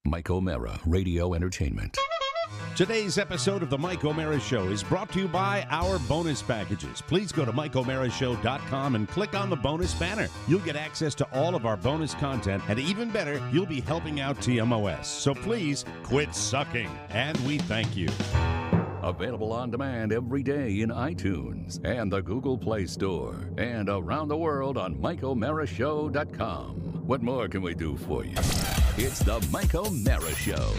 Mike O'Mara, Radio Entertainment. Today's episode of The Mike O'Mara Show is brought to you by our bonus packages. Please go to MikeO'MaraShow.com and click on the bonus banner. You'll get access to all of our bonus content, and even better, you'll be helping out TMOS. So please quit sucking, and we thank you. Available on demand every day in iTunes and the Google Play Store, and around the world on MikeO'MaraShow.com. What more can we do for you? It's the Mike O'Mara Show.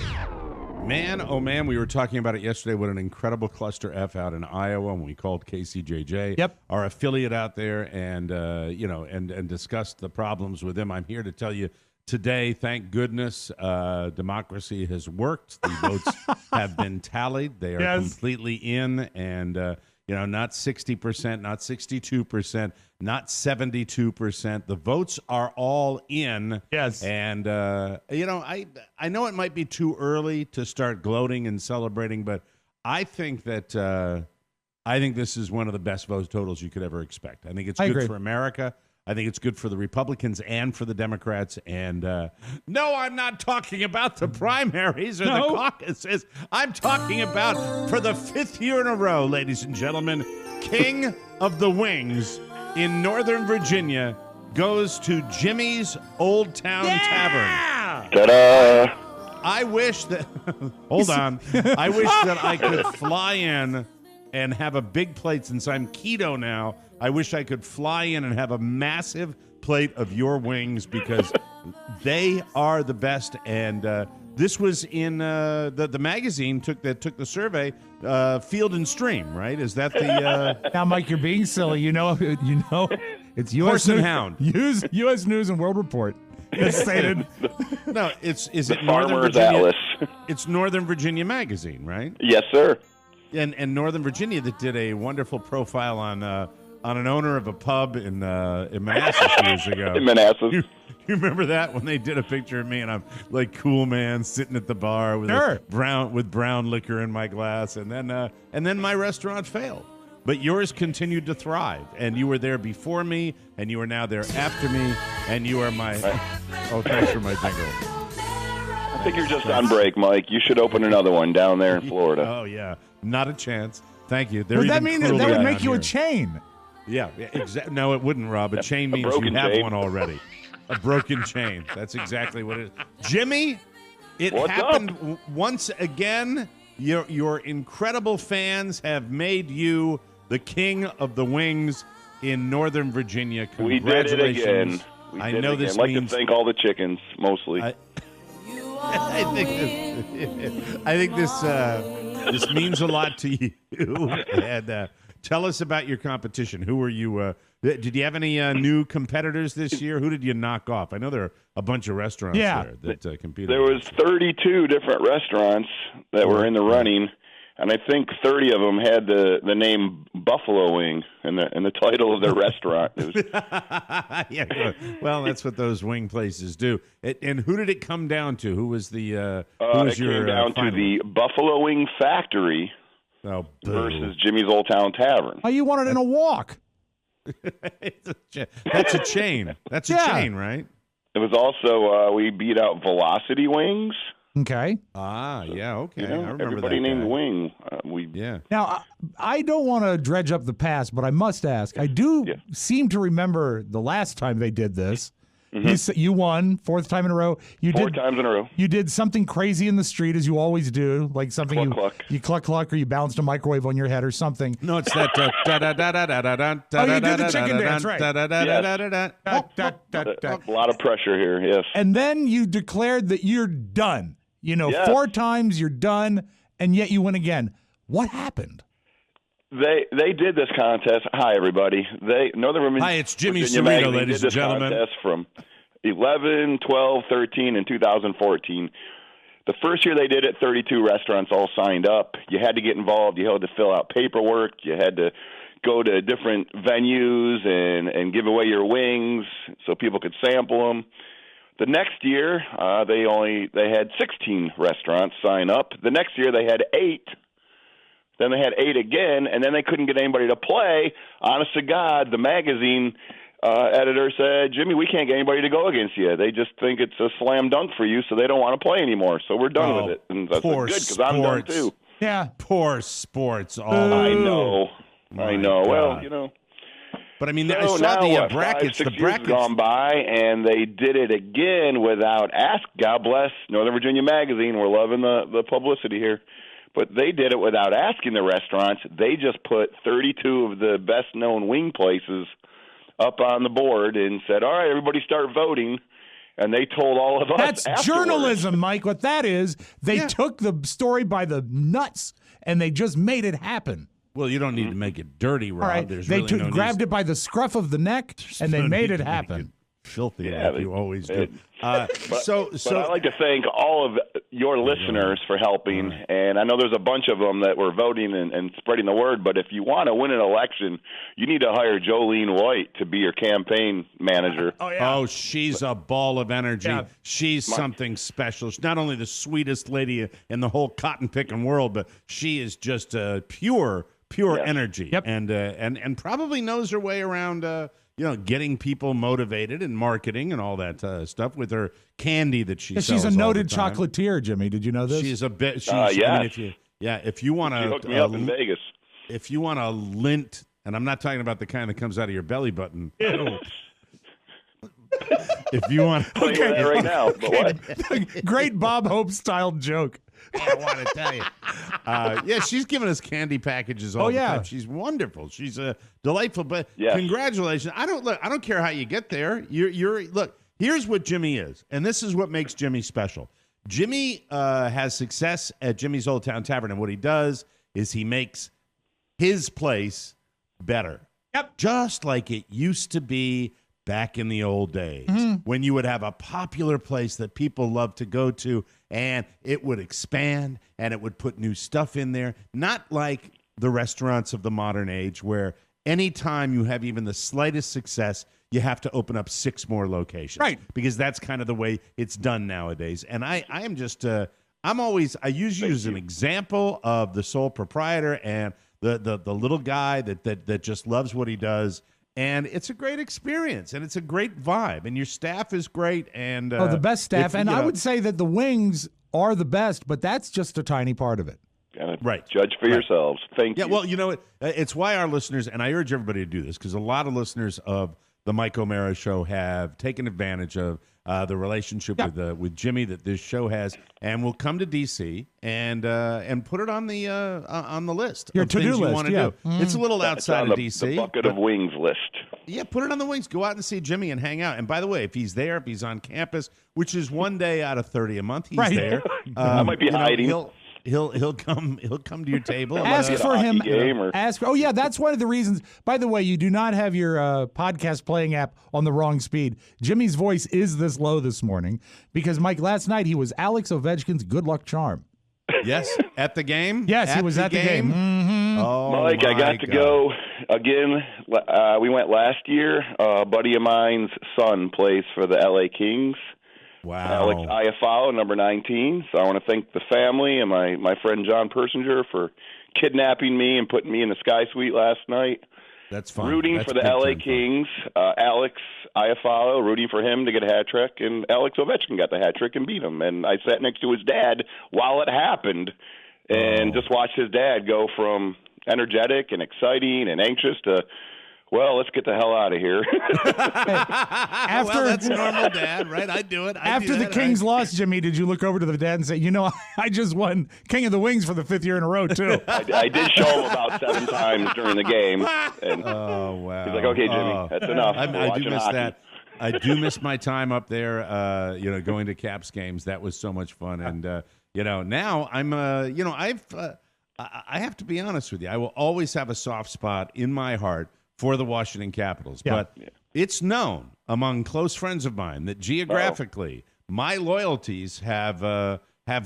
Man, oh man, we were talking about it yesterday. What an incredible cluster F out in Iowa when we called KCJJ, our affiliate out there, and and discussed the problems with them. I'm here to tell you today, thank goodness, democracy has worked. The votes have been tallied. They are completely in, and not 60%, not 62%, not 72%. The votes are all in. Yes. And, I know it might be too early to start gloating and celebrating, but I think that this is one of the best vote totals you could ever expect. I think it's good for America. I think it's good for the Republicans and for the Democrats. And no, I'm not talking about the primaries or the caucuses. I'm talking about, for the fifth year in a row, ladies and gentlemen, King of the Wings in Northern Virginia goes to Jimmy's Old Town Tavern. Ta-da! I wish that... Hold on. I wish that I could fly in and have a big plate. Since I'm keto now, I wish I could fly in and have a massive plate of your wings, because they are the best. And this was in the magazine took the survey, Field and Stream, right? Is that the... Now, Mike, you're being silly. You know, it's U.S. Horse and Hound. U.S. News and World Report. It's stated. No, is it Northern Farmer's Virginia? Atlas. It's Northern Virginia Magazine, right? Yes, sir. And Northern Virginia that did a wonderful profile on an owner of a pub in Manassas years ago. In Manassas. You remember that, when they did a picture of me and I'm like cool man sitting at the bar with brown liquor in my glass, and then my restaurant failed. But yours continued to thrive, and you were there before me, and you are now there after me, and you are my... Oh, thanks for my jingle. I think you're just on break, Mike. You should open another one down there in Florida. Oh, yeah. Not a chance. Thank you. Would that mean that would make you a chain? Yeah. No, it wouldn't, Rob. A chain means you have one already. A broken chain. That's exactly what it is. Jimmy, What's happened up? Once again. Your incredible fans have made you the king of the wings in Northern Virginia. Congratulations. We did it again. I know this I'd like means... to thank all the chickens, mostly. I think this means a lot to you. And tell us about your competition. Who were you? Did you have any new competitors this year? Who did you knock off? I know there are a bunch of restaurants there that competed. There was 32 different restaurants that were in the running, and I think 30 of them had the name Buffalo Wing in the title of their restaurant. Yeah, well, that's what those wing places do. And who did it come down to? Who was the? It came down to the Buffalo Wing Factory versus Jimmy's Old Town Tavern. Oh, you won it in a walk. That's a chain. That's a chain, right? It was also we beat out Velocity Wings. Okay. Yeah, okay. I remember everybody that named guy. Wing. Now, I don't want to dredge up the past, but I must ask. I do seem to remember the last time they did this. Mm-hmm. You won, fourth time in a row. Four times in a row. You did something crazy in the street, as you always do, like something you cluck, or you balanced a microwave on your head or something. No, it's that. Oh, you did the chicken dance, right? A lot of pressure here, yes. And then you declared that you're done. 4 times you're done, and yet you win again. What happened? They did this contest. Hi, everybody. Hi, it's Jimmy Cirrito, ladies and gentlemen. Contest from 11, 12, 13, and 2014. The first year they did it, 32 restaurants all signed up. You had to get involved. You had to fill out paperwork. You had to go to different venues and give away your wings so people could sample them. The next year, they had 16 restaurants sign up. The next year, they had 8. Then they had 8 again, and then they couldn't get anybody to play. Honest to God, the magazine editor said, Jimmy, we can't get anybody to go against you. They just think it's a slam dunk for you, so they don't want to play anymore. So we're done with it. And that's good because I'm done too. Yeah. Poor sports. I know. God. Well, But I mean, so I saw now, the brackets. 5, 6 the brackets years gone by, and they did it again without ask. God bless Northern Virginia Magazine. We're loving the publicity here. But they did it without asking the restaurants. They just put 32 of the best-known wing places up on the board and said, all right, everybody start voting. And they told all of us That's afterwards. journalism, Mike. What that is, they took the story by the nuts, and they just made it happen. Well, you don't need to make it dirty, Rob. All right. There's They really no grabbed it by the scruff of the neck, and they made it happen. Filthy like you always do. But I'd like to thank all of your listeners for helping. Right. And I know there's a bunch of them that were voting and spreading the word. But if you want to win an election, you need to hire Jolene White to be your campaign manager. Oh, she's a ball of energy. Yeah. She's something special. She's not only the sweetest lady in the whole cotton picking world, but she is just pure energy. Yep. And probably knows her way around. Getting people motivated and marketing and all that stuff with her candy that she sells. She's a noted chocolatier, Jimmy. Did you know this? She's a bit. Yeah. I mean, if you want to hook me up in Vegas, if you want a lint, and I'm not talking about the kind that comes out of your belly button. If you want, right now. But what? Great Bob Hope style joke. I want to tell you. She's giving us candy packages all the time. She's wonderful. She's delightful. But congratulations. I don't care how you get there. Look, here's what Jimmy is, and this is what makes Jimmy special. Jimmy has success at Jimmy's Old Town Tavern, and what he does is he makes his place better. Yep. Just like it used to be back in the old days, when you would have a popular place that people loved to go to, and it would expand and it would put new stuff in there. Not like the restaurants of the modern age, where anytime you have even the slightest success, you have to open up 6 more locations. Right. Because that's kind of the way it's done nowadays. And I am just, I use you as an example of the sole proprietor and the little guy that just loves what he does. And it's a great experience, and it's a great vibe, and your staff is great. And the best staff. I would say that the wings are the best, but that's just a tiny part of it. Right. Judge for yourselves. Thank you. Yeah, well, it's why our listeners, and I urge everybody to do this, because a lot of listeners of the Mike O'Mara Show have taken advantage of the relationship with Jimmy that this show has, and will come to DC and put it on the list. Your to-do list. You want to do. It's a little outside of DC. The bucket of wings list. Yeah, put it on the wings. Go out and see Jimmy and hang out. And by the way, if he's there, if he's on campus, which is one day out of 30 a month, he's there. I might be hiding. He'll come to your table. Ask for him. That's one of the reasons. By the way, you do not have your podcast playing app on the wrong speed. Jimmy's voice is this low this morning because, Mike, last night he was Alex Ovechkin's good luck charm. Yes, at the game. Yes, he was at the game. Mm-hmm. Oh, Mike, I got to go again. We went last year. A buddy of mine's son plays for the LA Kings. Wow. Alex Iafalo, number 19. So I want to thank the family and my friend John Persinger for kidnapping me and putting me in the Sky Suite last night. That's fun. Rooting for the LA Kings. Alex Iafalo, rooting for him to get a hat trick, and Alex Ovechkin got the hat trick and beat him. And I sat next to his dad while it happened and just watched his dad go from energetic and exciting and anxious to, well, let's get the hell out of here. That's normal, Dad, right? I do it. After the Kings lost, Jimmy, did you look over to the dad and say, I just won King of the Wings for the 5th year in a row, too? I did show him about 7 times during the game. And oh, wow. He's like, okay, Jimmy, that's enough. I do miss hockey. That. I do miss my time up there, going to Caps games. That was so much fun. And, now I'm, I have to be honest with you. I will always have a soft spot in my heart for the Washington Capitals. Yeah. But it's known among close friends of mine that geographically my loyalties have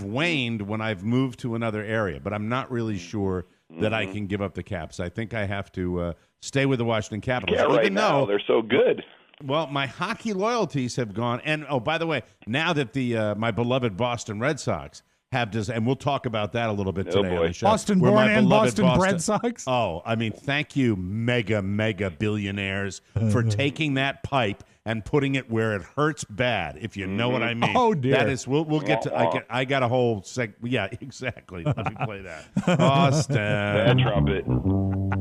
waned when I've moved to another area. But I'm not really sure that I can give up the Caps. I think I have to stay with the Washington Capitals. Yeah, right now they're so good. Well, my hockey loyalties have gone. And, by the way, now that my beloved Boston Red Sox and we'll talk about that a little bit today on the show. Boston born and Boston bred Sox. Oh, I mean, thank you, mega billionaires, for taking that pipe and putting it where it hurts bad, if you know what I mean. Oh, dear. That is, we'll get to, I got a whole yeah, exactly. Let me play that. Boston. That trumpet.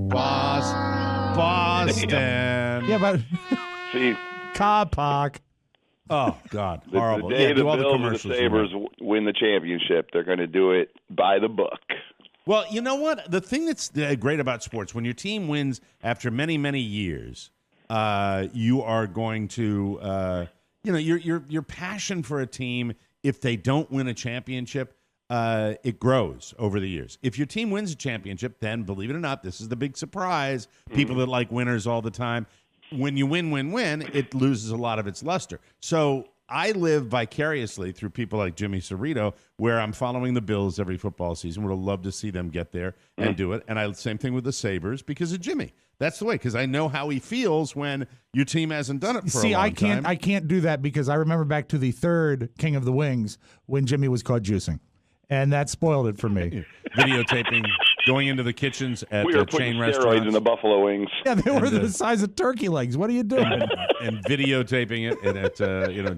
Boston. Yeah, but See, car park. Oh, God. Horrible. The day the do all Bills and the commercials. Sabres win the championship, they're going to do it by the book. Well, you know what? The thing that's great about sports, when your team wins after many, many years, you are going to, your passion for a team, if they don't win a championship, it grows over the years. If your team wins a championship, then, believe it or not, this is the big surprise. People that like winners all the time, when you win, it loses a lot of its luster. So I live vicariously through people like Jimmy Cirrito, where I'm following the Bills every football season. Would love to see them get there and do it. And same thing with the Sabres because of Jimmy. That's the way, because I know how he feels when your team hasn't done it for a long time. I can't do that because I remember back to the third King of the Wings when Jimmy was caught juicing. And that spoiled it for me. Videotaping, going into the kitchens at chain restaurants. Steroids in the buffalo wings. Yeah, they were the size of turkey legs. What are you doing? And videotaping it, and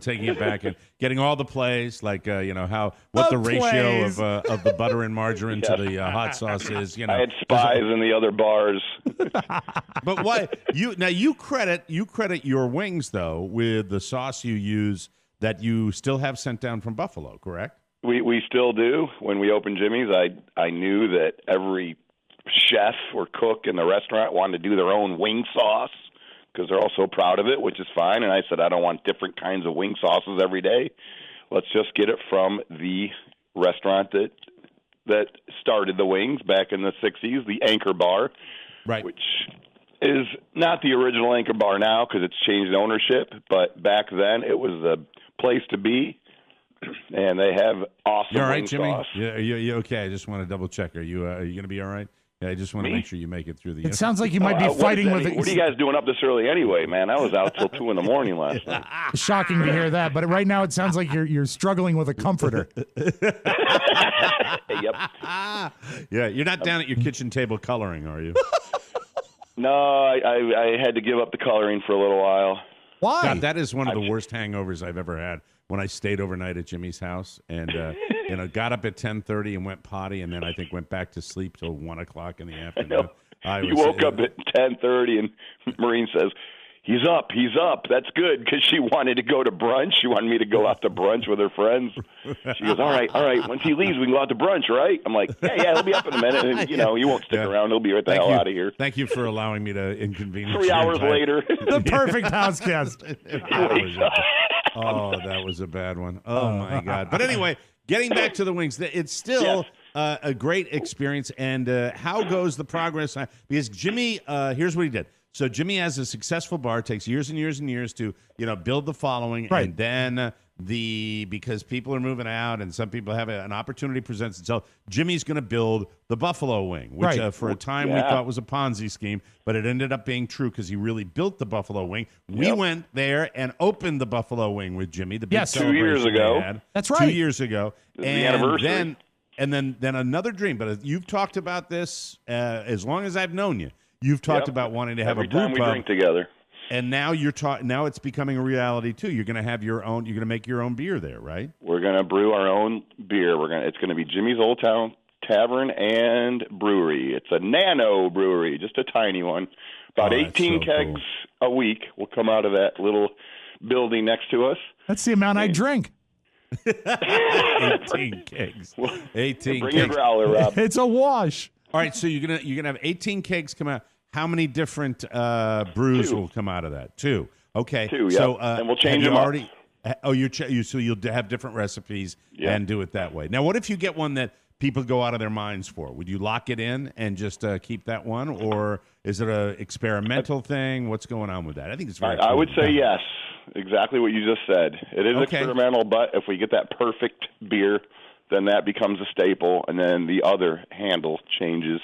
taking it back and getting all the plays, like what the ratio of the butter and margarine to the hot sauce is. I had spies in the other bars. But why you credit your wings though with the sauce you use that you still have sent down from Buffalo, correct? We still do. When we opened Jimmy's, I knew that every chef or cook in the restaurant wanted to do their own wing sauce because they're all so proud of it, which is fine. And I said, I don't want different kinds of wing sauces every day. Let's just get it from the restaurant that started the wings back in the 60s, the Anchor Bar, right? Which is not the original Anchor Bar now because it's changed ownership. But back then, it was the place to be. And they have awesome you all right, wing Jimmy? sauce. Yeah, you okay? I just want to double check. Are you going to be all right? Yeah, I just want to make sure you make it through the. It sounds like you might be fighting with it. What are you guys doing up this early anyway, man? I was out till 2 a.m. last night. Shocking to hear that, but right now it sounds like you're struggling with a comforter. Yep. Yeah, you're not down at your kitchen table coloring, are you? No, I had to give up the coloring for a little while. Why? God, that is one of the worst hangovers I've ever had. When I stayed overnight at Jimmy's house and got up at 10:30 and went potty, and then I think went back to sleep till 1 o'clock in the afternoon. You woke up at 10:30, and Maureen says, "He's up. That's good," because she wanted to go to brunch. She wanted me to go out to brunch with her friends. She goes, "All right. Once he leaves, we can go out to brunch, right?" I'm like, "Yeah, he'll be up in a minute, and he won't stick around. He'll be right the hell out of here." Thank you for allowing me to inconvenience. 3 hours later, the perfect house guest. Oh, that was a bad one. Oh, my God. But anyway, getting back to the wings, it's still a great experience. And how goes the progress? Because Jimmy, here's what he did. So Jimmy has a successful bar, takes years and years and years to, build the following. Right. And then because people are moving out and some people have an opportunity presents itself, Jimmy's going to build the Buffalo Wing, which for a time we thought was a Ponzi scheme, but it ended up being true because he really built the Buffalo Wing. We went there and opened the Buffalo Wing with Jimmy. The big 2 years ago. That's right. 2 years ago. The anniversary. Then another dream. But you've talked about this as long as I've known you. You've talked about wanting to have every a brew time we pub. drink together. And now now it's becoming a reality too. You're going to have your own. You're going to make your own beer there, right? We're going to brew our own beer. It's going to be Jimmy's Old Town Tavern and Brewery. It's a nano brewery, just a tiny one. About 18 kegs a week will come out of that little building next to us. That's the amount I drink. 18 kegs. 18 Bring kegs. your growler, Rob. It's a wash. All right, so you're gonna have 18 kegs come out. How many different brews will come out of that? 2. Okay. 2, yeah. So, and we'll change them up. Oh, so you'll have different recipes and do it that way. Now, what if you get one that people go out of their minds for? Would you lock it in and just keep that one, or is it a experimental thing? What's going on with that? I think it's very cool. I would say yes, exactly what you just said. It is experimental, but if we get that perfect beer, then that becomes a staple, and then the other handle changes.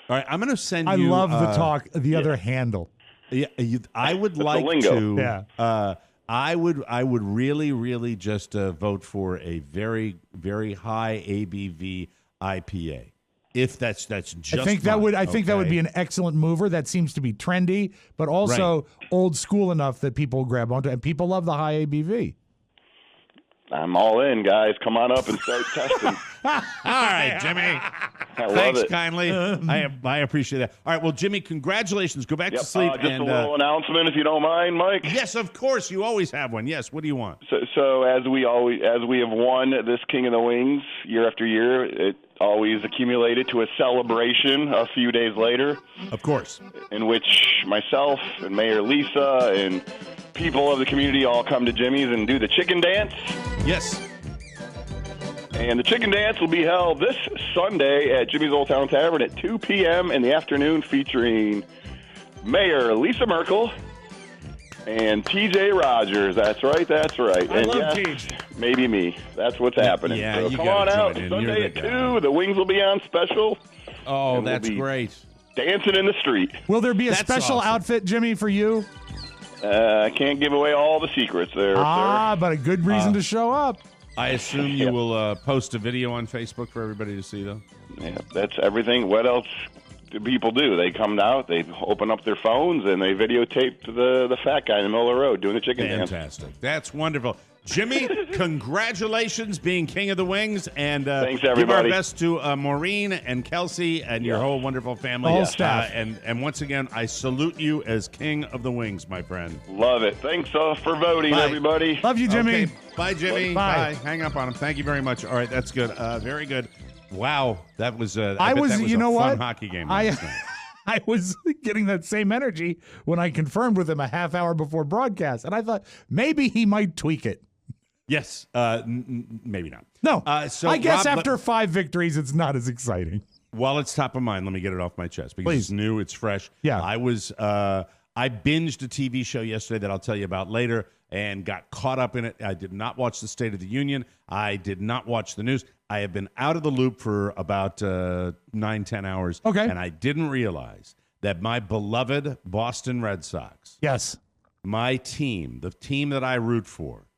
All right, I'm going to send you. I love the talk. The other handle. Yeah, I would like lingo. to. I would really, really just vote for a very, very high ABV IPA. If that's just I think that would be an excellent mover. That seems to be trendy, but also old school enough that people grab onto, and people love the high ABV. I'm all in, guys. Come on up and start testing. All right, Jimmy. Thanks kindly. I appreciate that. All right, well, Jimmy, congratulations. Go back to sleep. Just a little announcement, if you don't mind, Mike. Yes, of course. You always have one. Yes. What do you want? So as we have won this King of the Wings year after year, it always accumulated to a celebration a few days later. Of course. In which myself and Mayor Lisa and people of the community all come to Jimmy's and do the chicken dance. Yes. And the chicken dance will be held this Sunday at Jimmy's Old Town Tavern at 2 p.m. in the afternoon, featuring Mayor Lisa Merkel and T.J. Rogers. That's right. I love T.J. Maybe me. That's what's happening. Yeah, so you come on out. In. Sunday at 2. The wings will be on special. Oh, that's great. Dancing in the street. Will there be a special outfit, Jimmy, for you? I can't give away all the secrets there, sir. But a good reason to show up. I assume you will post a video on Facebook for everybody to see, though? Yeah, that's everything. What else do people do? They come out, they open up their phones, and they videotape the fat guy in the middle of the road doing the chicken dance. Fantastic. That's wonderful. Jimmy, congratulations being King of the Wings. And thanks, everybody. Give our best to Maureen and Kelsey and your whole wonderful family. All staff. And once again, I salute you as King of the Wings, my friend. Love it. Thanks for voting, everybody. Love you, Jimmy. Okay. Bye, Jimmy. Bye. Hang up on him. Thank you very much. All right, that's good. Very good. Wow, that was a fun hockey game. I was getting that same energy when I confirmed with him a half hour before broadcast, and I thought maybe he might tweak it. Yes, maybe not. No, so I guess Rob, after 5 victories, it's not as exciting. While it's top of mind, let me get it off my chest because it's new, it's fresh. Yeah, I binged a TV show yesterday that I'll tell you about later and got caught up in it. I did not watch the State of the Union. I did not watch the news. I have been out of the loop for about 9-10 hours. Okay, and I didn't realize that my beloved Boston Red Sox, yes, my team, the team that I root for,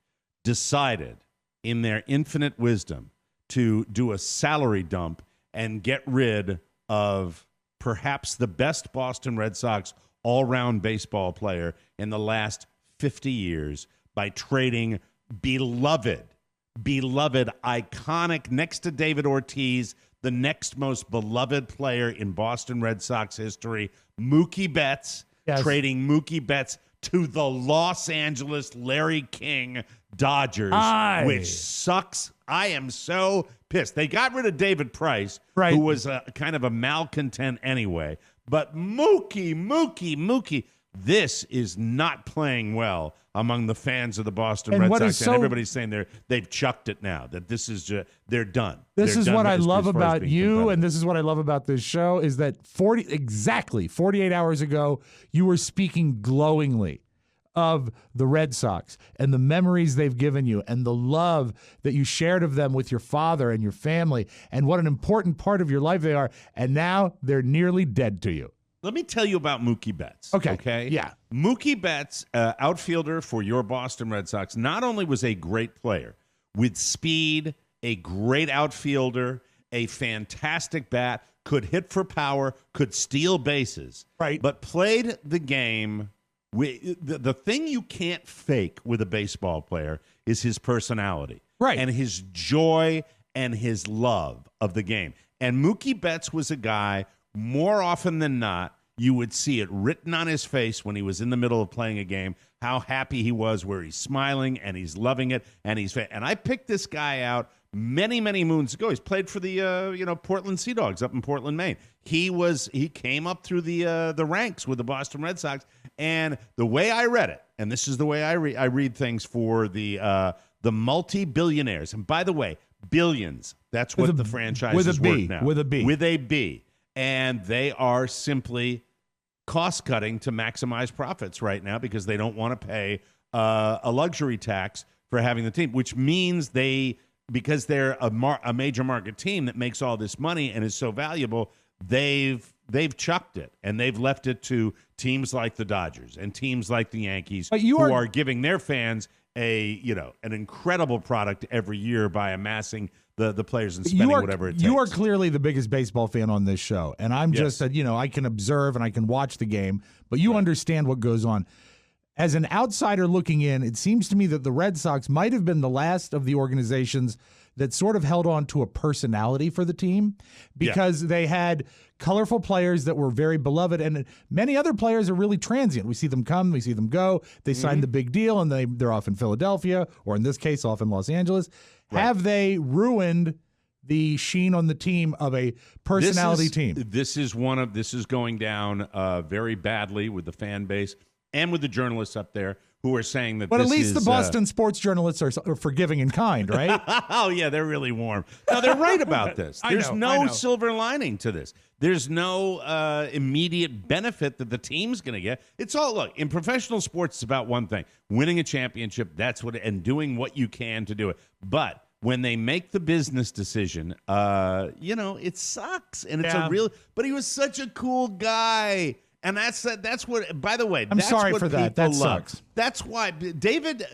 decided in their infinite wisdom to do a salary dump and get rid of perhaps the best Boston Red Sox all-round baseball player in the last 50 years by trading beloved, iconic, next to David Ortiz, the next most beloved player in Boston Red Sox history, Mookie Betts, trading Mookie Betts to the Los Angeles Larry King Dodgers, which sucks. I am so pissed. They got rid of David Price, who was a kind of a malcontent anyway. But Mookie, this is not playing well among the fans of the Boston Red Sox. And everybody's saying they've chucked it now, that this is they're done. This is what I love about you, and this is what I love about this show, is that 48 hours ago, you were speaking glowingly of the Red Sox and the memories they've given you and the love that you shared of them with your father and your family and what an important part of your life they are. And now they're nearly dead to you. Let me tell you about Mookie Betts. Okay. Yeah. Mookie Betts, outfielder for your Boston Red Sox, not only was a great player with speed, a great outfielder, a fantastic bat, could hit for power, could steal bases, but played the game. The thing you can't fake with a baseball player is his personality, and his joy and his love of the game. And Mookie Betts was a guy, more often than not, you would see it written on his face when he was in the middle of playing a game, how happy he was, where he's smiling and he's loving it, and I picked this guy out many moons ago. He's played for the Portland Sea Dogs up in Portland, Maine. He came up through the ranks with the Boston Red Sox, and the way I read it, and this is the way I read things for the multi-billionaires. And by the way, billions. That's what the franchise is worth now. With a B. And they are simply cost-cutting to maximize profits right now because they don't want to pay a luxury tax for having the team, which means because they're a major market team that makes all this money and is so valuable, they've they've chucked it, and they've left it to teams like the Dodgers and teams like the Yankees who are giving their fans an incredible product every year by amassing the players and spending whatever it takes. You are clearly the biggest baseball fan on this show, and I'm just that I can observe and I can watch the game, but you understand what goes on. As an outsider looking in, it seems to me that the Red Sox might have been the last of the organizations that sort of held on to a personality for the team because they had colorful players that were very beloved, and many other players are really transient. We see them come, we see them go. They sign the big deal, and they're off in Philadelphia, or in this case, off in Los Angeles. Right. Have they ruined the sheen on the team of a personality team? This is going down very badly with the fan base and with the journalists up there who are saying that. But at least the Boston sports journalists are forgiving and kind, right? Oh yeah, they're really warm. No, they're right about this. There's no silver lining to this. There's no immediate benefit that the team's going to get. It's all, look, in professional sports, it's about one thing: winning a championship. That's what, and doing what you can to do it. But when they make the business decision, it sucks, and it's a real. But he was such a cool guy. And that's what. By the way, I'm sorry for that. That sucks. That's why David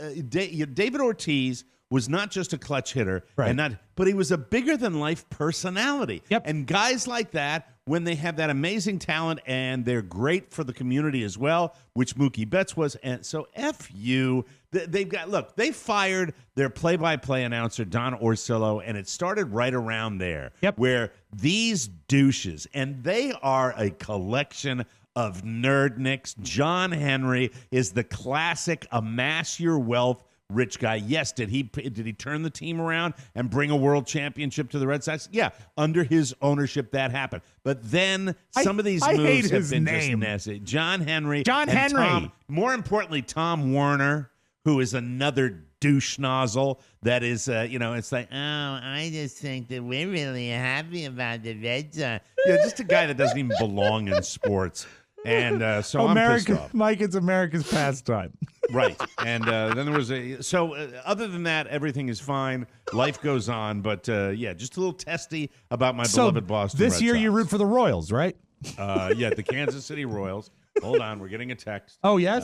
Ortiz was not just a clutch hitter, right? But he was a bigger than life personality. Yep. And guys like that, when they have that amazing talent and they're great for the community as well, which Mookie Betts was, and so F you. They fired their play-by-play announcer Don Orsillo, and it started right around there, where these douches, and they are a collection of nerdnicks. John Henry is the classic amass your wealth rich guy. Yes, did he turn the team around and bring a world championship to the Red Sox? Yeah, under his ownership that happened. But then some of these moves have been just nasty. John Henry. More importantly, Tom Werner, who is another douche nozzle that is, it's like, oh, I just think that we're really happy about the Red Sox. Just a guy that doesn't even belong in sports. And so I'm pissed off. Mike, it's America's pastime. Right. And then there was other than that, everything is fine. Life goes on. But, just a little testy about my beloved Boston Red Sox. This year you root for the Royals, right? The Kansas City Royals. Hold on, we're getting a text. Oh, yes?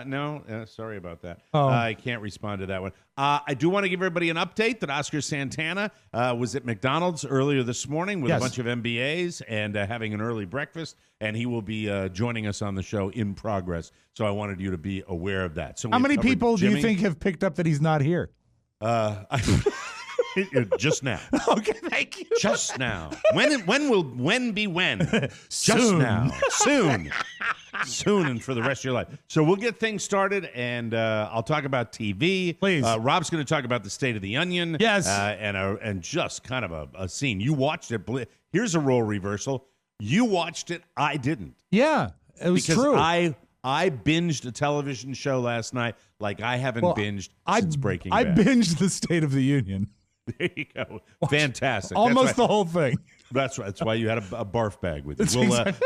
No, sorry about that. Oh. I can't respond to that one. I do want to give everybody an update that Oscar Santana was at McDonald's earlier this morning with a bunch of MBAs and having an early breakfast, and he will be joining us on the show in progress. So I wanted you to be aware of that. So how many people do you think have picked up that he's not here? Just now. Okay, thank you. Just now. When be when? Just Soon. now. Soon. Soon and for the rest of your life. So we'll get things started, and I'll talk about TV. Please. Rob's going to talk about the State of the Onion. Yes. And just kind of a scene. You watched it. Here's a role reversal. You watched it. I didn't. Yeah, it was true. I binged a television show last night like I haven't binged since Breaking Bad. I binged the State of the Union. There you go. Fantastic. Almost the whole thing. That's right. That's why you had a barf bag with you.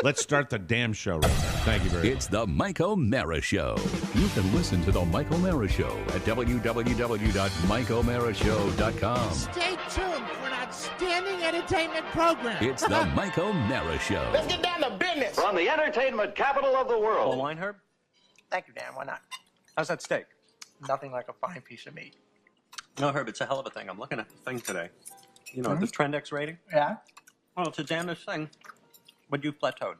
Let's start the damn show right now. Thank you very much. It's the Mike O'Mara Show. You can listen to the Mike O'Mara Show at www.mikeomarashow.com. Stay tuned for an outstanding entertainment program. It's the Mike O'Mara Show. Let's get down to business. From the entertainment capital of the world. A wine, Herb? Thank you, Dan. Why not? How's that steak? Nothing like a fine piece of meat. No, Herb, it's a hell of a thing. I'm looking at the thing today. You know, the Trendex rating? Yeah? Well, it's a damnest thing. But you've plateaued.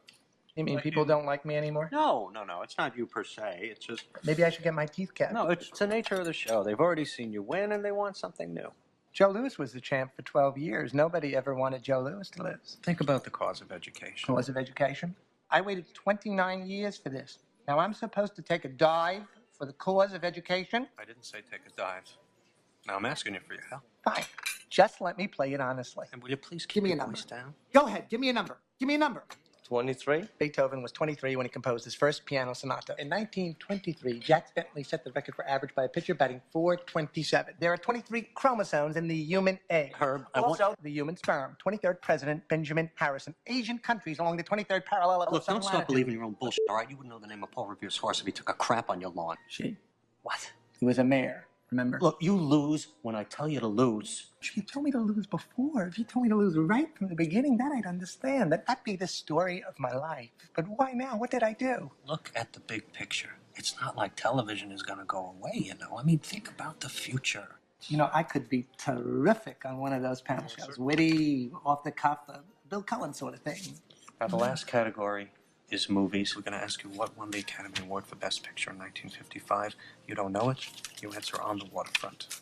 You mean people don't like me anymore? No. It's not you per se. It's just... Maybe I should get my teeth kept. No, it's the nature of the show. They've already seen you win, and they want something new. Joe Louis was the champ for 12 years. Nobody ever wanted Joe Louis to lose. Think about the cause of education. Cause of education? I waited 29 years for this. Now I'm supposed to take a dive for the cause of education? I didn't say take a dive. Now I'm asking you for your help. Fine. Just let me play it honestly. And will you please Give keep me a your number. voice down? Go ahead. Give me a number. 23? Beethoven was 23 when he composed his first piano sonata. In 1923, Jack Bentley set the record for average by a pitcher batting .427. There are 23 chromosomes in the human egg. Herb, also the human sperm. 23rd President Benjamin Harrison. Asian countries along the 23rd parallel of Look, the don't stop believing your own bullshit, all right? You wouldn't know the name of Paul Revere's horse if he took a crap on your lawn. She? What? He was a mare. remember? Look, you lose when I tell you to lose. If you told me to lose before, if you told me to lose right from the beginning, then I'd understand. That'd be the story of my life. But why now? What did I do? Look at the big picture. It's not like television is going to go away, you know. I mean, think about the future. You know, I could be terrific on one of those panel shows. Witty, off the cuff, Bill Cullen sort of thing. Now, the last category is movies. We're going to ask you what won the Academy Award for Best Picture in 1955. You don't know it? You answer On the Waterfront.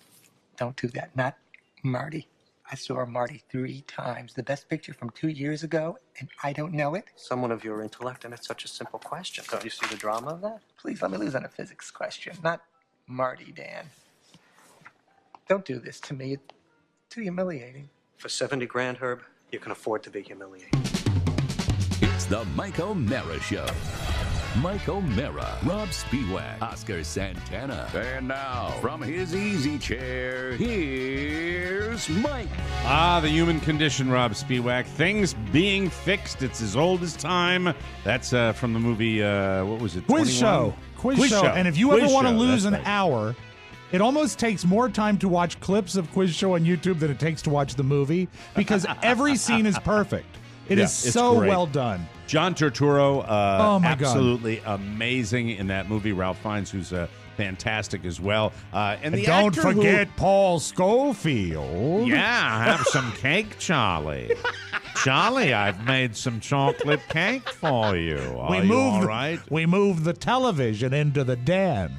Don't do that. Not Marty. I saw Marty 3 times. The Best Picture from 2 years ago, and I don't know it? Someone of your intellect, and it's such a simple question. Don't you see the drama of that? Please let me lose on a physics question. Not Marty, Dan. Don't do this to me. It's too humiliating. For 70 grand, Herb, you can afford to be humiliated. It's the Mike O'Mara Show. Mike O'Mara, Rob Spiewak, Oscar Santana. And now, from his easy chair, here's Mike. The human condition, Rob Spiewak. Things being fixed. It's as old as time. That's from the movie, what was it? Quiz 21? show. Quiz show. And if you Quiz ever want to show, lose that's an right. hour, it almost takes more time to watch clips of Quiz Show on YouTube than it takes to watch the movie because every scene is perfect. It is so great. well done. John Turturro, Oh my God. absolutely amazing in that movie. Ralph Fiennes, who's fantastic as well. And the Don't actor forget Paul Schofield. Yeah, have some cake, Charlie. Charlie, I've made some chocolate cake for you. Are you all right? We moved the television into the den.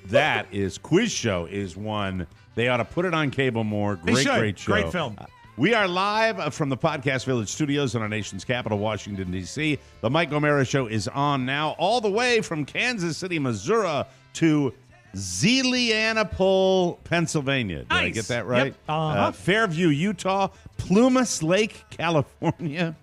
that is Quiz Show is one. They ought to put it on cable more. Great show. Great film. We are live from the Podcast Village studios in our nation's capital, Washington, D.C. The Mike O'Mara Show is on now, all the way from Kansas City, Missouri to Zelianapol, Pennsylvania. Did I get that right? Yep. Uh-huh. Fairview, Utah, Plumas Lake, California.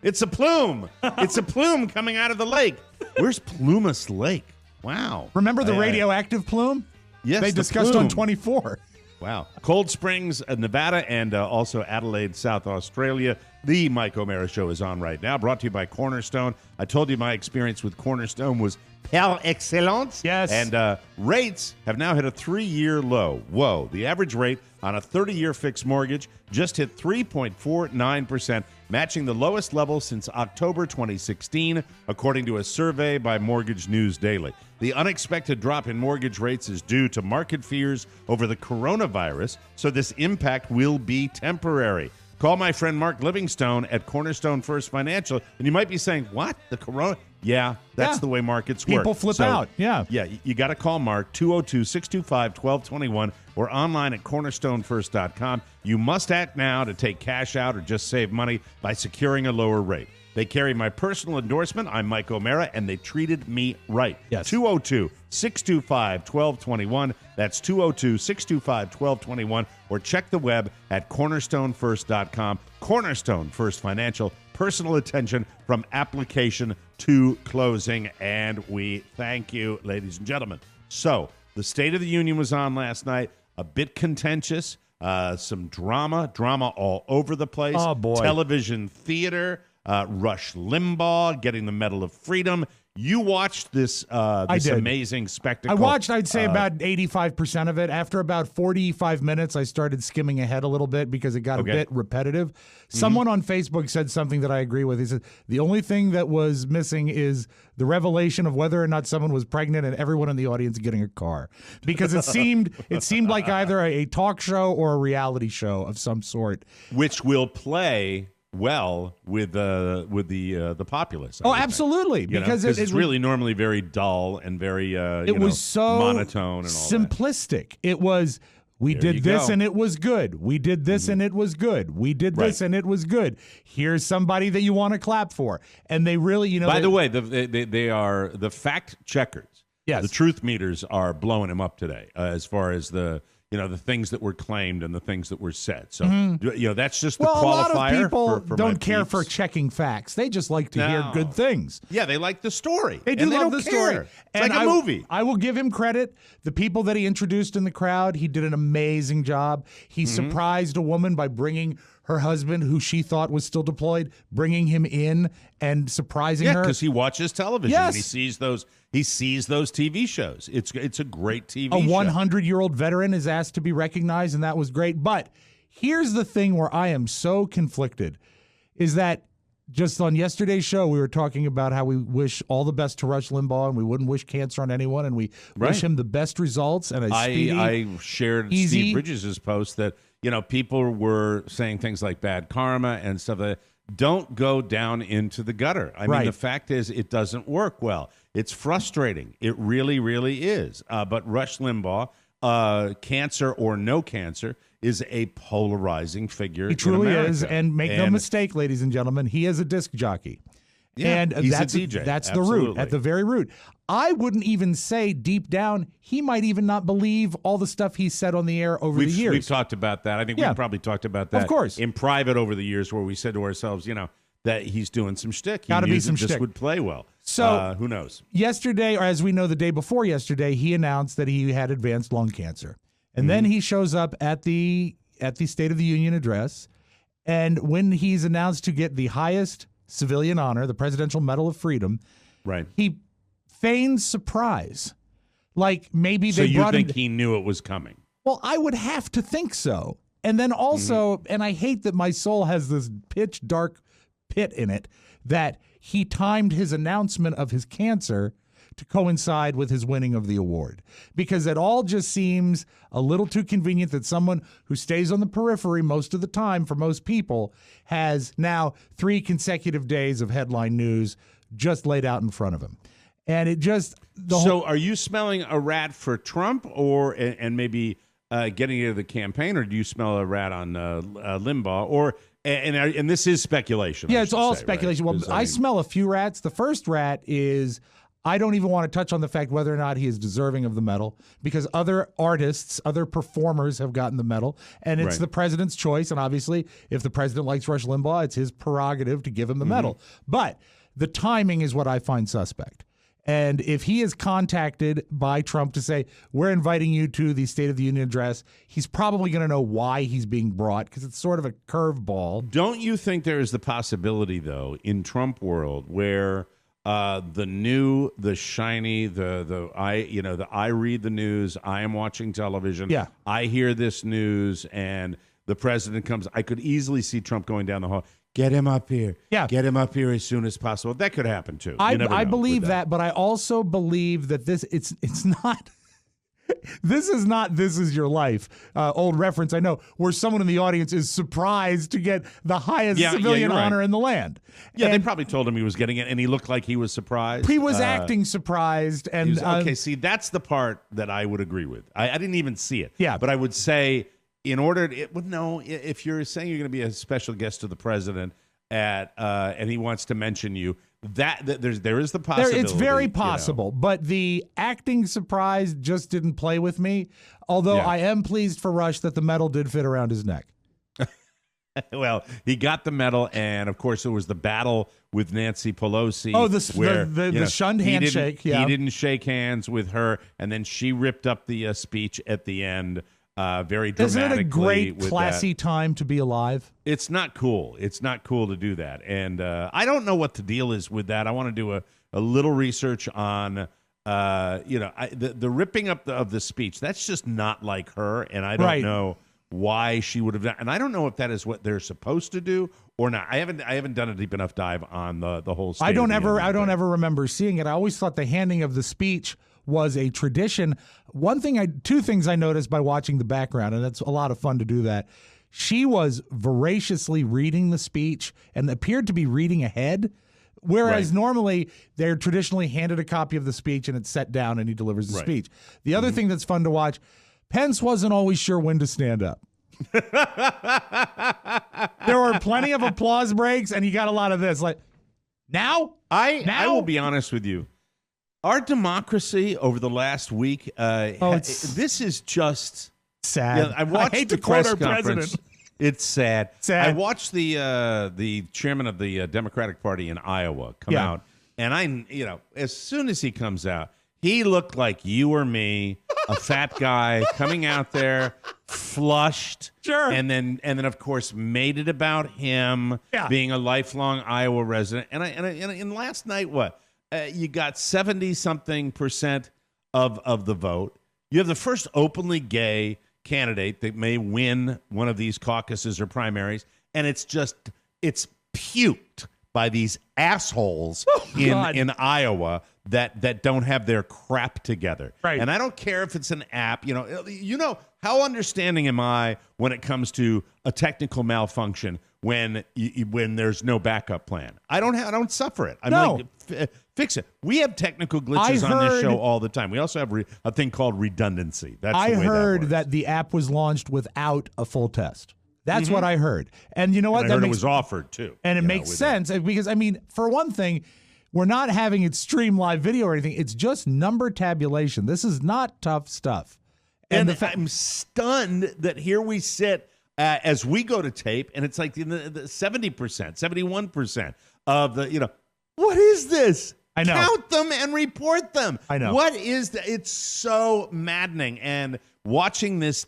It's a plume. It's a plume coming out of the lake. Where's Plumas Lake? Wow. Remember the radioactive plume? Yes, They the discussed plume. on 24. Wow. Cold Springs, Nevada, and also Adelaide, South Australia. The Mike O'Mara Show is on right now, brought to you by Cornerstone. I told you my experience with Cornerstone was par excellence. Yes. And rates have now hit a 3-year low. Whoa. The average rate on a 30-year fixed mortgage just hit 3.49%, matching the lowest level since October 2016, according to a survey by Mortgage News Daily. The unexpected drop in mortgage rates is due to market fears over the coronavirus, so this impact will be temporary. Call my friend Mark Livingstone at Cornerstone First Financial, and you might be saying, what? The corona? Yeah, that's the way markets work. People flip out, yeah. Yeah, you got to call Mark, 202-625-1221, or online at cornerstonefirst.com. You must act now to take cash out or just save money by securing a lower rate. They carry my personal endorsement. I'm Mike O'Mara, and they treated me right. Yes. 202-625-1221. That's 202-625-1221. Or check the web at cornerstonefirst.com. Cornerstone First Financial. Personal attention from application to closing. And we thank you, ladies and gentlemen. So, the State of the Union was on last night. A bit contentious. Some drama all over the place. Oh, boy. Television theater. Rush Limbaugh getting the Medal of Freedom. You watched this amazing spectacle. I watched, I'd say, about 85% of it. After about 45 minutes, I started skimming ahead a little bit because it got a bit repetitive. Someone on Facebook said something that I agree with. He said, the only thing that was missing is the revelation of whether or not someone was pregnant and everyone in the audience getting a car. Because it seemed like either a talk show or a reality show of some sort. Which will play well with the populace. Oh, absolutely, because it's really normally very dull and very was so monotone and all simplistic. It was we did this and it was good. We did this and it was good. We did this and it was good. Here's somebody that you want to clap for, and they really, By the way, they are the fact checkers. Yes, the truth meters are blowing him up today as far as the things that were claimed and the things that were said. So, that's just the qualifier. A lot of people for don't care for checking facts. They just like to hear good things. Yeah, they like the story. They do love the story. It's like a movie. I will give him credit. The people that he introduced in the crowd, he did an amazing job. He surprised a woman by bringing her husband, who she thought was still deployed, bringing him in and surprising her. Yeah, because he watches television. Yes. And he sees those TV shows. It's a great TV show. A 100-year-old veteran is asked to be recognized, and that was great. But here's the thing where I am so conflicted, is that just on yesterday's show, we were talking about how we wish all the best to Rush Limbaugh, and we wouldn't wish cancer on anyone, and we wish him the best results and a speedy, I shared easy. Steve Bridges' post that, people were saying things like bad karma and stuff like that. Don't go down into the gutter. I mean, the fact is it doesn't work well. It's frustrating. It really, really is. But Rush Limbaugh, cancer or no cancer, is a polarizing figure. He truly is, and make no mistake, ladies and gentlemen, he is a disc jockey. Yeah, and he's that's a DJ. That's Absolutely. the root, at the very root. I wouldn't even say deep down he might even not believe all the stuff he said on the air over the years. We've talked about that. I think we've probably talked about that, of course, in private over the years, where we said to ourselves, that he's doing some shtick. Got to be some shtick. This would play well. So who knows? Yesterday, or as we know, the day before yesterday, he announced that he had advanced lung cancer, and then he shows up at the State of the Union address, and when he's announced to get the highest civilian honor, the Presidential Medal of Freedom, he feigns surprise, like maybe they brought him. So you think he knew it was coming? Well, I would have to think so. And then also, and I hate that my soul has this pitch dark pit in it, that he timed his announcement of his cancer to coincide with his winning of the award, because it all just seems a little too convenient that someone who stays on the periphery most of the time for most people has now 3 consecutive days of headline news just laid out in front of him. And it just... So are you smelling a rat for Trump and maybe getting into the campaign, or do you smell a rat on Limbaugh? Or and this is speculation. Yeah, it's all speculation. Right? Well, I smell a few rats. The first rat is... I don't even want to touch on the fact whether or not he is deserving of the medal, because other artists, other performers have gotten the medal, and it's the president's choice. And obviously, if the president likes Rush Limbaugh, it's his prerogative to give him the medal. But the timing is what I find suspect. And if he is contacted by Trump to say, we're inviting you to the State of the Union address, he's probably going to know why he's being brought, because it's sort of a curveball. Don't you think there is the possibility, though, in Trump world where the new, the shiny, I read the news, I am watching television, I hear this news, and the president comes, I could easily see Trump going down the hall. Get him up here. Yeah. Get him up here as soon as possible. That could happen, too. I believe that, but I also believe that it's not... This is not This Is Your Life, old reference, I know, where someone in the audience is surprised to get the highest civilian honor in the land. Yeah, they probably told him he was getting it, and he looked like he was surprised. He was acting surprised. And okay, see, that's the part that I would agree with. I didn't even see it. Yeah. But I would say, if you're saying you're going to be a special guest to the president and he wants to mention you, there is the possibility. It's very possible, but the acting surprise just didn't play with me. Although I am pleased for Rush that the medal did fit around his neck. Well, he got the medal, and of course, it was the battle with Nancy Pelosi. Oh, the shunned handshake. He didn't shake hands with her, and then she ripped up the speech at the end. Very dramatically. Isn't it a great, classy time to be alive? It's not cool. It's not cool to do that. And I don't know what the deal is with that. I want to do a little research on, the ripping up of the speech. That's just not like her, and I don't know why she would have done. And I don't know if that is what they're supposed to do or not. I haven't done a deep enough dive on the whole. I don't ever remember seeing it. I always thought the handing of the speech was a tradition. Two things I noticed by watching the background, and it's a lot of fun to do that. She was voraciously reading the speech and appeared to be reading ahead, whereas normally they're traditionally handed a copy of the speech and it's set down and he delivers the speech. The other thing that's fun to watch, Pence wasn't always sure when to stand up. There were plenty of applause breaks, and you got a lot of this. Like, now? I will be honest with you. Our democracy over the last week, this is just sad. I watched hate the to quote press our conference. president. It's sad. Sad. I watched the chairman of the Democratic Party in Iowa come out, and as soon as he comes out, He looked like you or me, a fat guy coming out there, flushed, sure, and then of course made it about him being a lifelong Iowa resident. And last night, what you got 70-something% of the vote. You have the first openly gay candidate that may win one of these caucuses or primaries, and it's puked by these assholes in Iowa that don't have their crap together. Right. And I don't care if it's an app. You know how understanding am I when it comes to a technical malfunction when there's no backup plan? I don't suffer it. I'm like, fix it. We have technical glitches on this show all the time. We also have a thing called redundancy. That's I the way heard that the app was launched without a full test. That's what I heard. And you know what? And I heard it was offered, too. And it makes sense because, I mean, for one thing, we're not having it stream live video or anything. It's just number tabulation. This is not tough stuff. And I'm stunned that here we sit as we go to tape, and it's like in the 70%, 71% of the, what is this? I know. Count them and report them. I know. What is that? It's so maddening. And watching this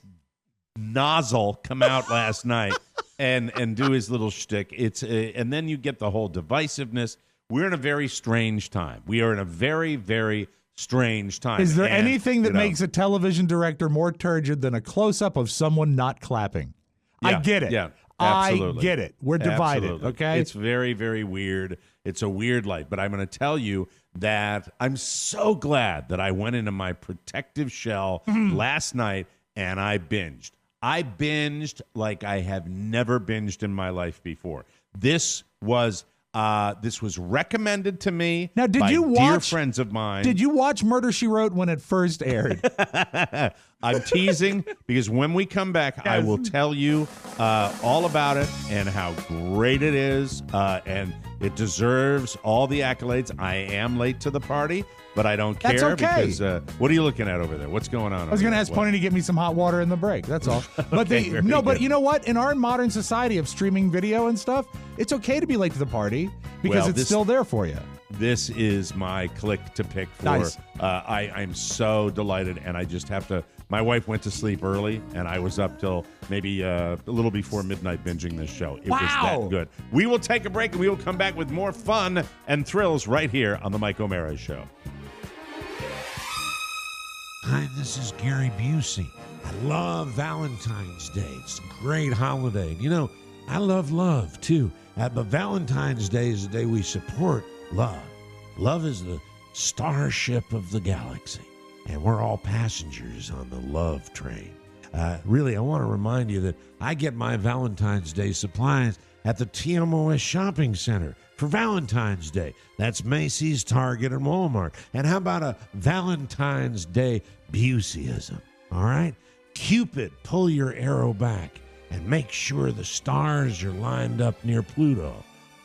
nozzle come out last night and do his little shtick, and then you get the whole divisiveness. We're in a very strange time. We are in a very, very strange time. Is there anything that makes a television director more turgid than a close-up of someone not clapping? Yeah, I get it. Yeah, absolutely. I get it. We're divided, Absolutely. okay? It's very, very weird. It's a weird life. But I'm going to tell you that I'm so glad that I went into my protective shell last night and I binged. I binged like I have never binged in my life before. This was recommended to me by dear friends of mine. Did you watch Murder, She Wrote when it first aired? I'm teasing because when we come back, I will tell you all about it and how great it is, and it deserves all the accolades. I am late to the party, but I don't care. That's okay. Because what are you looking at over there? What's going on? I was going to ask Pony to get me some hot water in the break. That's all. But but you know what? In our modern society of streaming video and stuff, it's okay to be late to the party because it's still there for you. This is my click to pick for. Nice. I'm so delighted, and I just have to. My wife went to sleep early, and I was up till maybe a little before midnight binging this show. It was that good. We will take a break, and we will come back with more fun and thrills right here on the Mike O'Mara Show. Hi, this is Gary Busey. I love Valentine's Day. It's a great holiday. I love love, too. But Valentine's Day is the day we support love. Love is the starship of the galaxy, and we're all passengers on the love train. Really, I want to remind you that I get my Valentine's Day supplies at the TMOS Shopping Center for Valentine's Day. That's Macy's, Target, and Walmart. And how about a Valentine's Day Buseyism? All right? Cupid, pull your arrow back and make sure the stars are lined up near Pluto,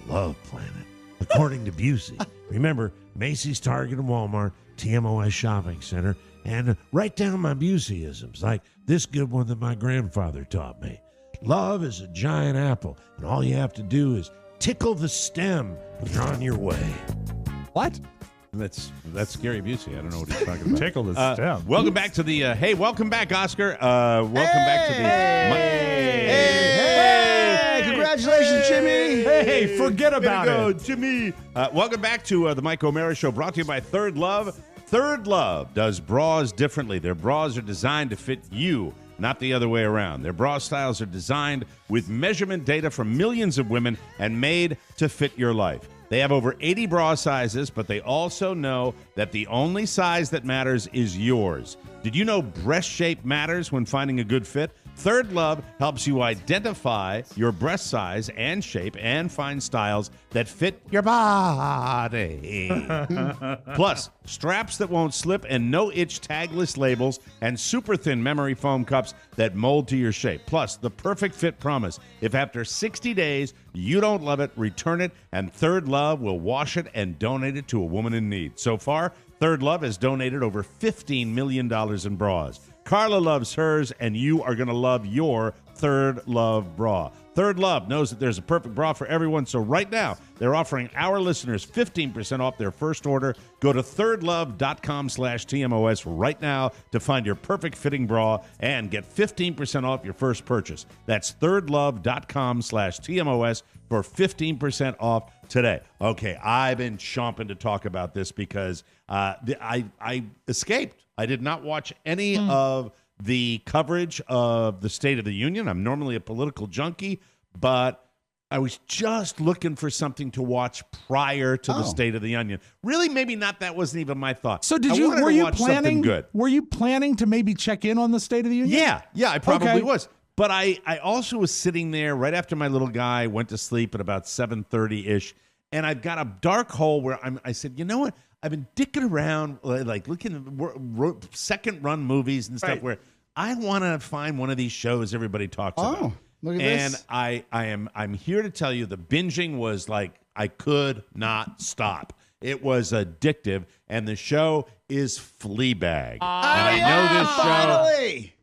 love planet, according to Busey. Remember, Macy's, Target, and Walmart, TMOS Shopping Center, and write down my Buseyisms, like this good one that my grandfather taught me. Love is a giant apple, and all you have to do is tickle the stem, and you're on your way. What? That's Gary Busey. I don't know what he's talking about. Tickle the stem. Welcome back to the. Welcome back, Oscar. Welcome back to the. Hey! Congratulations, Jimmy. Hey, forget about it, Jimmy. Welcome back to the Mike O'Mara Show, brought to you by Third Love. Third Love does bras differently. Their bras are designed to fit you, not the other way around. Their bra styles are designed with measurement data from millions of women and made to fit your life. They have over 80 bra sizes, but they also know that the only size that matters is yours. Did you know breast shape matters when finding a good fit? Third Love helps you identify your breast size and shape and find styles that fit your body. Plus, straps that won't slip and no-itch tagless labels and super thin memory foam cups that mold to your shape. Plus, the perfect fit promise. If after 60 days you don't love it, return it, and Third Love will wash it and donate it to a woman in need. So far, Third Love has donated over $15 million in bras. Carla loves hers, and you are going to love your Third Love bra. Third Love knows that there's a perfect bra for everyone, so right now they're offering our listeners 15% off their first order. Go to thirdlove.com/TMOS right now to find your perfect fitting bra and get 15% off your first purchase. That's thirdlove.com/TMOS for 15% off today. Okay, I've been chomping to talk about this because I escaped. I did not watch any of the coverage of the State of the Union. I'm normally a political junkie, but I was just looking for something to watch prior to the State of the Union. Really, maybe not. That wasn't even my thought. So were you planning to maybe check in on the State of the Union? Yeah, I probably was. But I also was sitting there right after my little guy went to sleep at about 7:30-ish, and I've got a dark hole where I said, you know what? I've been dicking around, like looking at second-run movies and stuff where I want to find one of these shows everybody talks about. Look at this. And I'm here to tell you the binging was like I could not stop. It was addictive, and the show is Fleabag.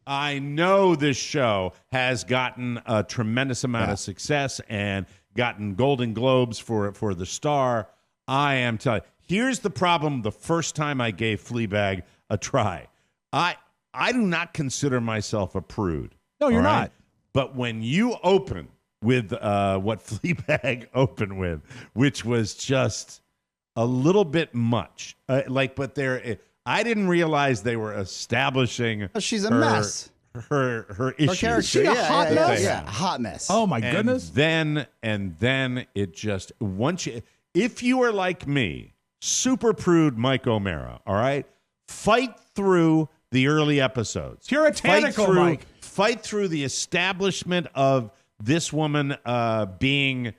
I know this show has gotten a tremendous amount of success and gotten Golden Globes for the star. I am telling you. Here's the problem the first time I gave Fleabag a try. I do not consider myself a prude. No, you're not. But when you open with what Fleabag opened with, which was just a little bit much, I didn't realize they were establishing. She's a mess. Her issues. Her she a hot mess? Yeah, hot mess. Oh my goodness. And then it just if you are like me, super prude Mike O'Mara, all right? Fight through the early episodes. Puritanical, Mike. Fight through the establishment of this woman being,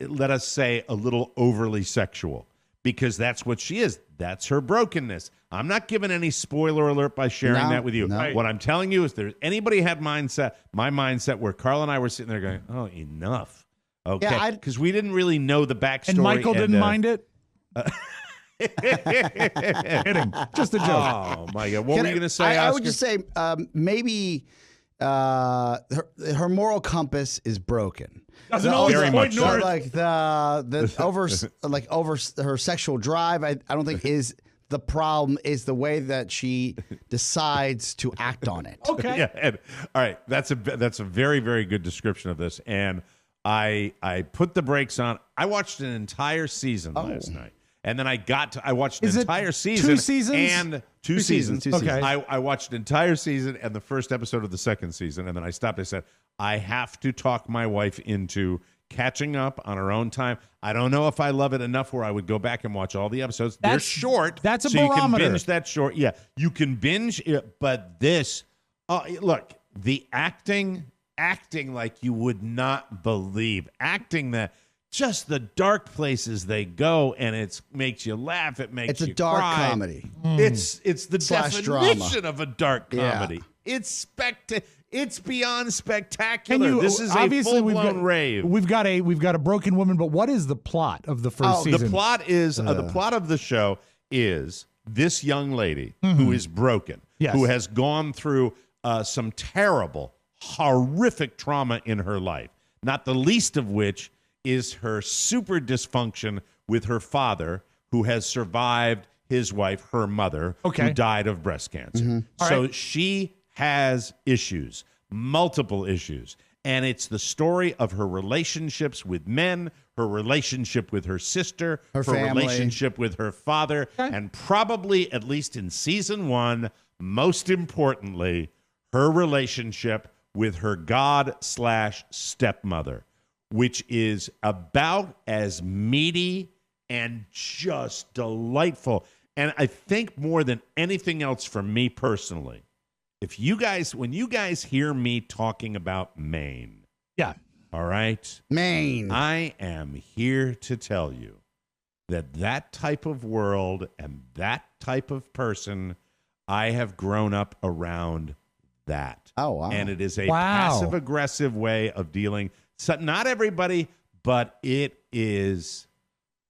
let us say, a little overly sexual, because that's what she is. That's her brokenness. I'm not giving any spoiler alert by sharing that with you. No. What I'm telling you is there's anybody had my mindset where Carl and I were sitting there going, oh, enough. Okay, because we didn't really know the backstory. And Michael didn't mind it? Kidding. Just a joke. Oh, my God. What were you going to say, I Oscar? would just say maybe her moral compass is broken. Doesn't always point north. Like the over her sexual drive, I don't think is the problem. Is the way that she decides to act on it. Okay. Yeah. All right. That's a very, very good description of this. And I put the brakes on. I watched an entire season last night. And then I watched an entire season. 2 seasons? And two seasons. Okay. I watched an entire season and the first episode of the second season. And then I stopped. I said, I have to talk my wife into catching up on her own time. I don't know if I love it enough where I would go back and watch all the episodes. They're short. That's a so barometer. You can binge that short. Yeah, you can binge it. But this, look, the acting like you would not believe. Acting that. Just the dark places they go, and it makes you laugh. It makes you cry. It's a dark comedy. It's the / definition drama of a dark comedy. Yeah. It's beyond spectacular. And this is obviously a full-blown rave. We've got a broken woman, but what is the plot of the first season? The plot is the plot of the show is this young lady who is broken, who has gone through some terrible, horrific trauma in her life. Not the least of which is her super dysfunction with her father, who has survived his wife, her mother, who died of breast cancer. Mm-hmm. So she has issues, multiple issues. And it's the story of her relationships with men, her relationship with her sister, her family, relationship with her father, and probably, at least in season 1, most importantly, her relationship with her god/stepmother, which is about as meaty and just delightful. And I think more than anything else for me personally, when you guys hear me talking about Maine, all right, Maine, I am here to tell you that type of world and that type of person, I have grown up around that. Oh, wow. And it is a passive-aggressive way of dealing. So not everybody, but it is,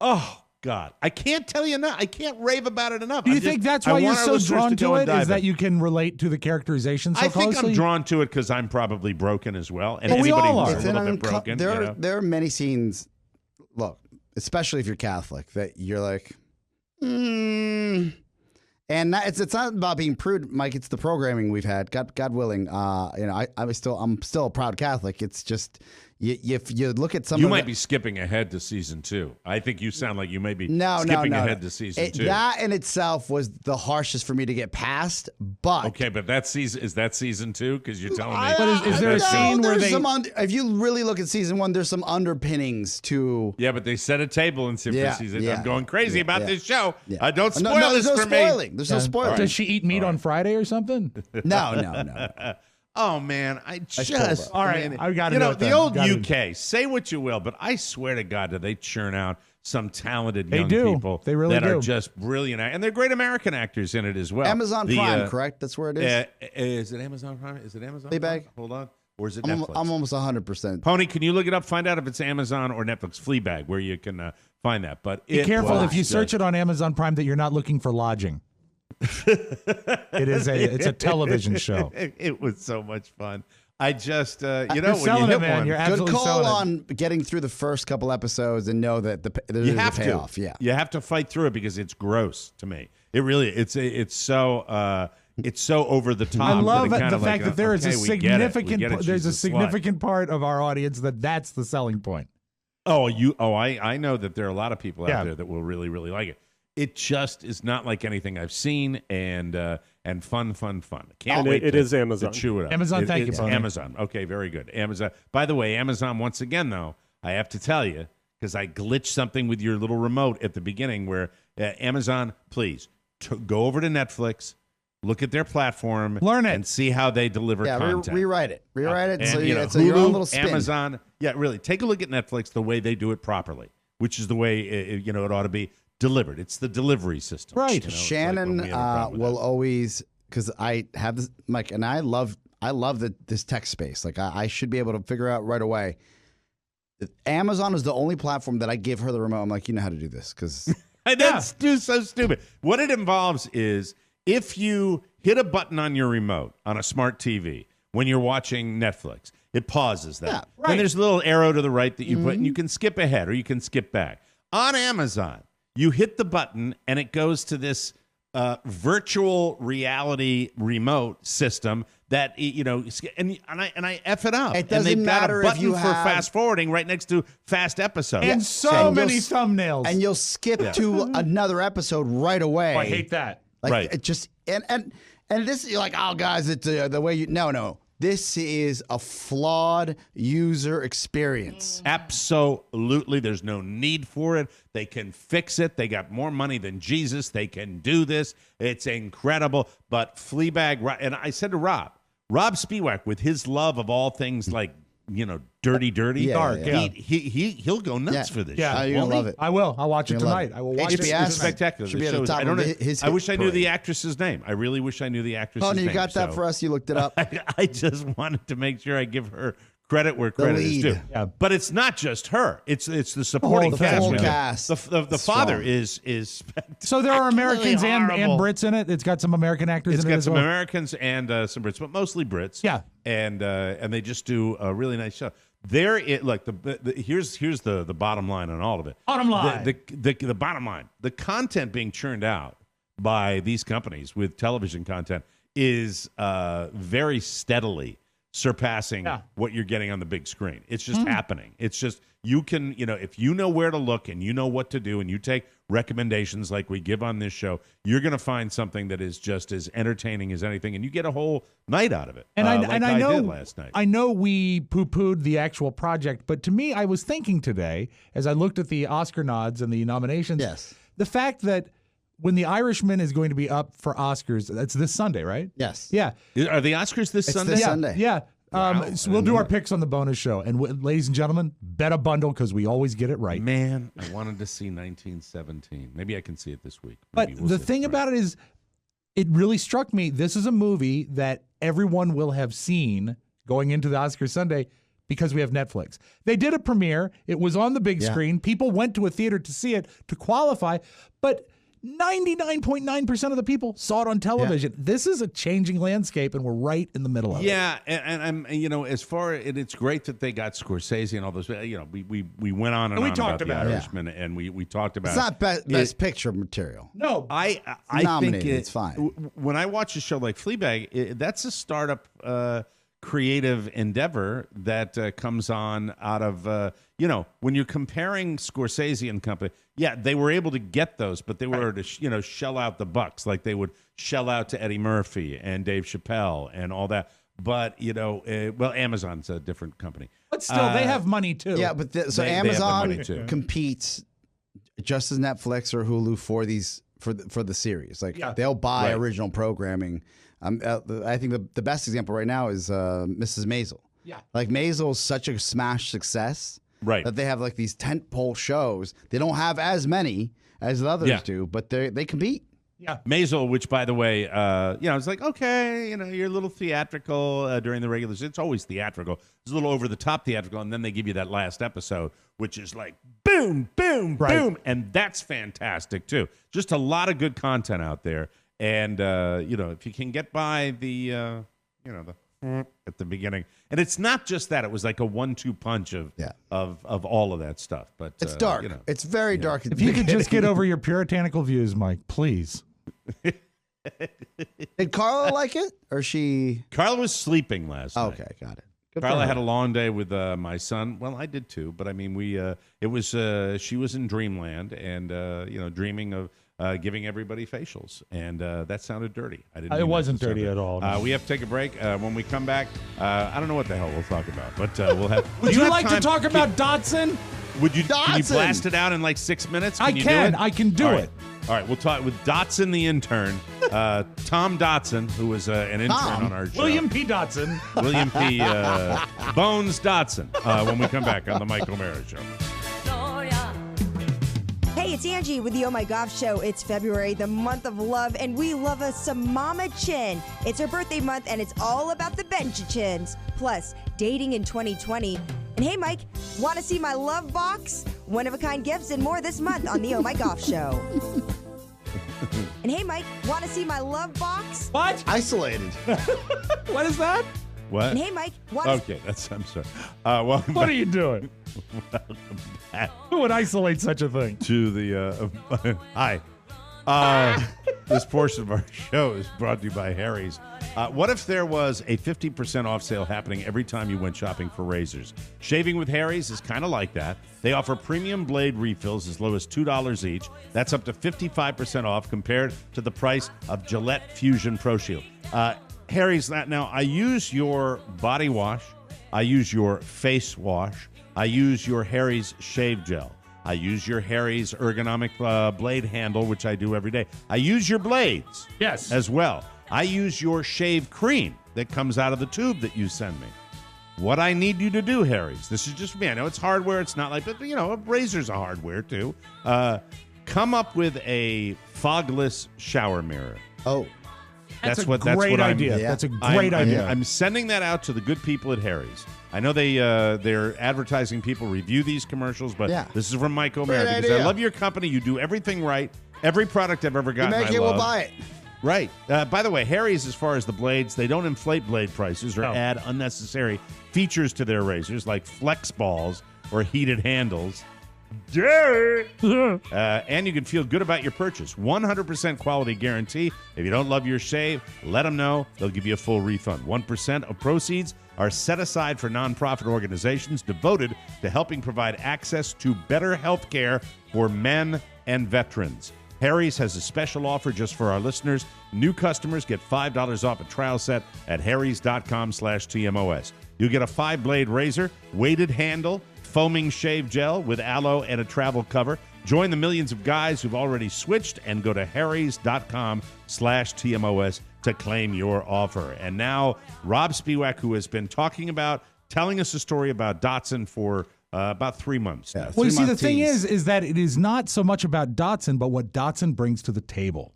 oh, God. I can't tell you enough. I can't rave about it enough. Do you think that's why you're so drawn to it? Is that you can relate to the characterization so closely? I think I'm drawn to it because I'm probably broken as well. And we anybody all are. who's a little bit broken. There are many scenes, look, especially if you're Catholic, that you're like, And it's not about being prude, Mike. It's the programming we've had. God willing, I'm still a proud Catholic. It's just if you look at some, you might be skipping ahead to season 2. I think you sound like you may be skipping ahead to season 2. That in itself was the harshest for me to get past. But okay, but is that season 2? Because you're telling me. But is there a scene where they? If you really look at season 1, there's some underpinnings to. Yeah, but they set a table in season. I'm going crazy about this show. Yeah. Don't spoil this for me. There's no spoiling. Does she eat meat on Friday or something? No. Oh man, I got it. The old UK. Say what you will, but I swear to God, do they churn out some talented young people they really that are just brilliant, and they're great American actors in it as well. Amazon Prime, correct? That's where it is. Is it Amazon Prime? Is it Amazon? Fleabag? Hold on, or is it Netflix? I'm almost 100%. Pony, can you look it up? Find out if it's Amazon or Netflix. Fleabag, where you can find that. But be careful if you search it on Amazon Prime that you're not looking for lodging. It's a television show. It was so much fun. I just when you hit one, you're good call on getting through the first couple episodes and know that there's a payoff. Yeah, you have to fight through it because it's gross to me. It really it's so over the top. I love the fact that there is a significant part of our audience that's the selling point. I know that there are a lot of people out there that will really, really like it. It just is not like anything I've seen, and fun. Can't wait. It is Amazon. To chew it up. Amazon, thank you, Pony. Amazon. Okay, very good. Amazon. By the way, Amazon, once again, though, I have to tell you, because I glitched something with your little remote at the beginning where Amazon, please, go over to Netflix, look at their platform, learn it, and see how they deliver content. Rewrite it. So it's Hulu, your own little spin. Amazon. Yeah, really. Take a look at Netflix the way they do it properly, which is the way it ought to be delivered. It's the delivery system. Right. Shannon will always, because I have this, Mike, and I love this tech space. Like I should be able to figure out right away. Amazon is the only platform that I give her the remote. I'm like, you know how to do this, because that's so stupid. What it involves is if you hit a button on your remote on a smart TV when you're watching Netflix, it pauses that. Yeah, right. Then there's a little arrow to the right that you put, and you can skip ahead or you can skip back. On Amazon, you hit the button, and it goes to this virtual reality remote system that and I F it up. It doesn't and they've matter got a button if you for have fast forwarding right next to fast episodes. And so many thumbnails. And you'll skip to another episode right away. Oh, I hate that. Like it just and this, you're like, oh guys, it's the way you no. This is a flawed user experience. Absolutely. There's no need for it. They can fix it. They got more money than Jesus. They can do this. It's incredible. But Fleabag, and I said to Rob Spiewak, with his love of all things like, dirty, dark. He'll go nuts for this. Yeah, you're gonna love it. I will. I'll watch it tonight. I will watch it. It's spectacular. Should be at the top of his I wish I knew parade. the actress's name. I really wish I knew the actress's name. You got that for us? You looked it up. I just wanted to make sure I give her credit where credit is due. Yeah. But it's not just her. It's the supporting the cast. full cast. The father is So there are Americans and Brits in it. It's got some American actors in it as well. It's got some Americans and some Brits, but mostly Brits. Yeah. And they just do a really nice show. Here's the bottom line on all of it. Bottom line. The bottom line. The content being churned out by these companies with television content is very steadily surpassing what you're getting on the big screen. It's just happening. It's just, you can, if you know where to look and you know what to do and you take recommendations like we give on this show, you're going to find something that is just as entertaining as anything, and you get a whole night out of it. And I know did last night. I know we poo-pooed the actual project, but to me, I was thinking today, as I looked at the Oscar nods and the nominations, the fact that when The Irishman is going to be up for Oscars, that's this Sunday, right? Yes. Yeah. Are the Oscars this Sunday? This Sunday. Yeah. So we'll do our picks on the bonus show. And ladies and gentlemen, bet a bundle because we always get it right. Man, I wanted to see 1917. Maybe I can see it this week. But the thing about it is, it really struck me. This is a movie that everyone will have seen going into the Oscar Sunday because we have Netflix. They did a premiere. It was on the big screen. People went to a theater to see it to qualify, but 99.9% of the people saw it on television. Yeah. This is a changing landscape, and we're right in the middle of it. Yeah, and I'm, as far as it's great that they got Scorsese and all those. We went on and on talked about The Irishman, and we talked about. It's not best picture material. No, I think it's fine. When I watch a show like Fleabag, that's a startup creative endeavor that comes on out of when you're comparing Scorsese and company. Yeah, they were able to get those, but they were to shell out the bucks like they would shell out to Eddie Murphy and Dave Chappelle and all that. But Amazon's a different company. But still, they have money too. Yeah, but Amazon competes just as Netflix or Hulu for these for the series. Like they'll buy original programming. I think the best example right now is Mrs. Maisel. Yeah, like Maisel is such a smash success. Right. That they have like these tentpole shows. They don't have as many as the others do, but they compete. Yeah. Maisel, which by the way, it's like, okay, you're a little theatrical during the regulars. It's always theatrical. It's a little over the top theatrical, and then they give you that last episode, which is like boom, boom, boom, and that's fantastic too. Just a lot of good content out there, and if you can get by the at the beginning, and it's not just that; it was like a 1-2 punch of all of that stuff. But it's dark. It's very dark. If you could just get over your puritanical views, Mike, please. Did Carla like it, or she? Carla was sleeping last night. Okay, got it. Carla had a long day with my son. Well, I did too, but I mean, she was in dreamland and dreaming of giving everybody facials, and that sounded dirty. I didn't. It wasn't dirty at all. No. We have to take a break. When we come back, I don't know what the hell we'll talk about, but we'll have. Would you like to talk about Dotson? Would you? Can you blast it out in like 6 minutes? I can do it. All right, we'll talk with Dotson the intern, Tom Dotson, who was an intern on our show. William P. Dotson. William P. Bones Dotson. When we come back on the Mike O'Mara Show. Hey, it's Angie with the Oh My Gosh Show. It's February, the month of love, and we love us some Mama Chin. It's her birthday month, and it's all about the bench-chins. Plus, dating in 2020. And hey, Mike, want to see my love box? One-of-a-kind gifts and more this month on the Oh My Gosh Show. And hey, Mike, want to see my love box? What? Isolated. What is that? What? And hey, Mike, I'm sorry. Welcome What back. are you doing? Welcome back. Who would isolate such a thing? To the hi. This portion of our show is brought to you by Harry's. What if there was a 50% off sale happening every time you went shopping for razors? Shaving with Harry's is kind of like that. They offer premium blade refills as low as $2 each. That's up to 55% off compared to the price of Gillette Fusion Pro Shield. Harry's, now I use your body wash. I use your face wash. I use your Harry's shave gel. I use your Harry's ergonomic blade handle, which I do every day. I use your blades as well. I use your shave cream that comes out of the tube that you send me. What I need you to do, Harry's, this is just me. I know it's hardware. It's not like, but razors are hardware too. Come up with a fogless shower mirror. Oh. That's a great idea. That's a great idea. I'm sending that out to the good people at Harry's. I know they're advertising people review these commercials, but this is from Mike O'Mara because I love your company. You do everything right. Every product I've ever gotten, you make it, we'll buy it. Right. By the way, Harry's, as far as the blades, they don't inflate blade prices or add unnecessary features to their razors like flex balls or heated handles. And you can feel good about your purchase. 100% quality guarantee. If you don't love your shave, let them know. They'll give you a full refund. 1% of proceeds are set aside for nonprofit organizations devoted to helping provide access to better health care for men and veterans. Harry's has a special offer just for our listeners. New customers get $5 off a trial set at harrys.com/TMOS. You'll get a 5-blade razor, weighted handle, foaming shave gel with aloe and a travel cover. Join the millions of guys who've already switched and go to harrys.com/TMOS to claim your offer. And now, Rob Spiewak, who has been telling us a story about Dotson for About 3 months. Yeah, well, you see, the thing is that it is not so much about Dotson, but what Dotson brings to the table.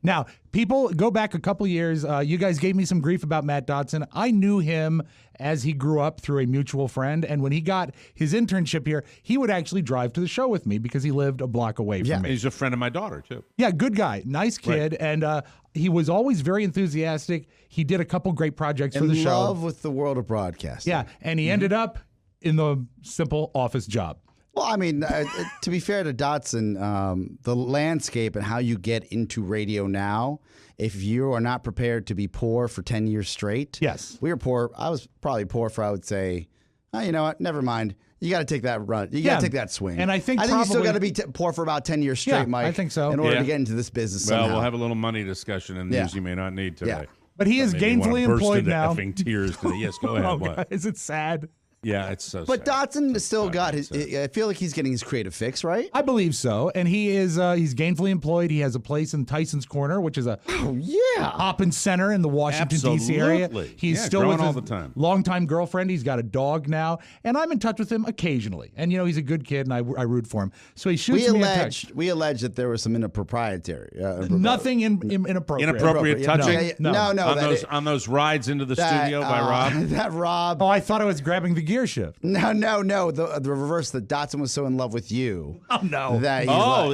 Now, people go back a couple years. You guys gave me some grief about Matt Dotson. I knew him as he grew up through a mutual friend, and when he got his internship here, he would actually drive to the show with me because he lived a block away from me. He's a friend of my daughter, too. Yeah, good guy. Nice kid, and he was always very enthusiastic. He did a couple great projects for the show. In love with the world of broadcasting. Yeah, and he ended up in the simple office job. Well, I mean, to be fair to Dotson, the landscape and how you get into radio now, if you are not prepared to be poor for 10 years straight. Yes. We were poor. I was probably poor for, I would say, you know what, never mind. You got to take that run. You got to take that swing. And I think you still got to be poor for about 10 years straight, Mike. I think so. In order to get into this business somehow. Well, we'll have a little money discussion and news you may not need today. Yeah. But he is gainfully employed now. Effing tears today. Yes, go ahead. What? Is it sad? Yeah, it's so But sad. Dotson still got his. I feel like he's getting his creative fix, right? I believe so. And he is he's gainfully employed. He has a place in Tyson's Corner, which is a hopping center in the Washington, D.C. area. He's still with his longtime girlfriend. He's got a dog now. And I'm in touch with him occasionally. And, you know, he's a good kid, and I root for him. So he shoots me a text. We allege that there was some inappropriate. Nothing inappropriate. Inappropriate touching? No. On those rides into the studio by Rob? That Rob. Oh, I thought I was grabbing the gear shift. No. The reverse. That Dotson was so in love with you. Oh, no. That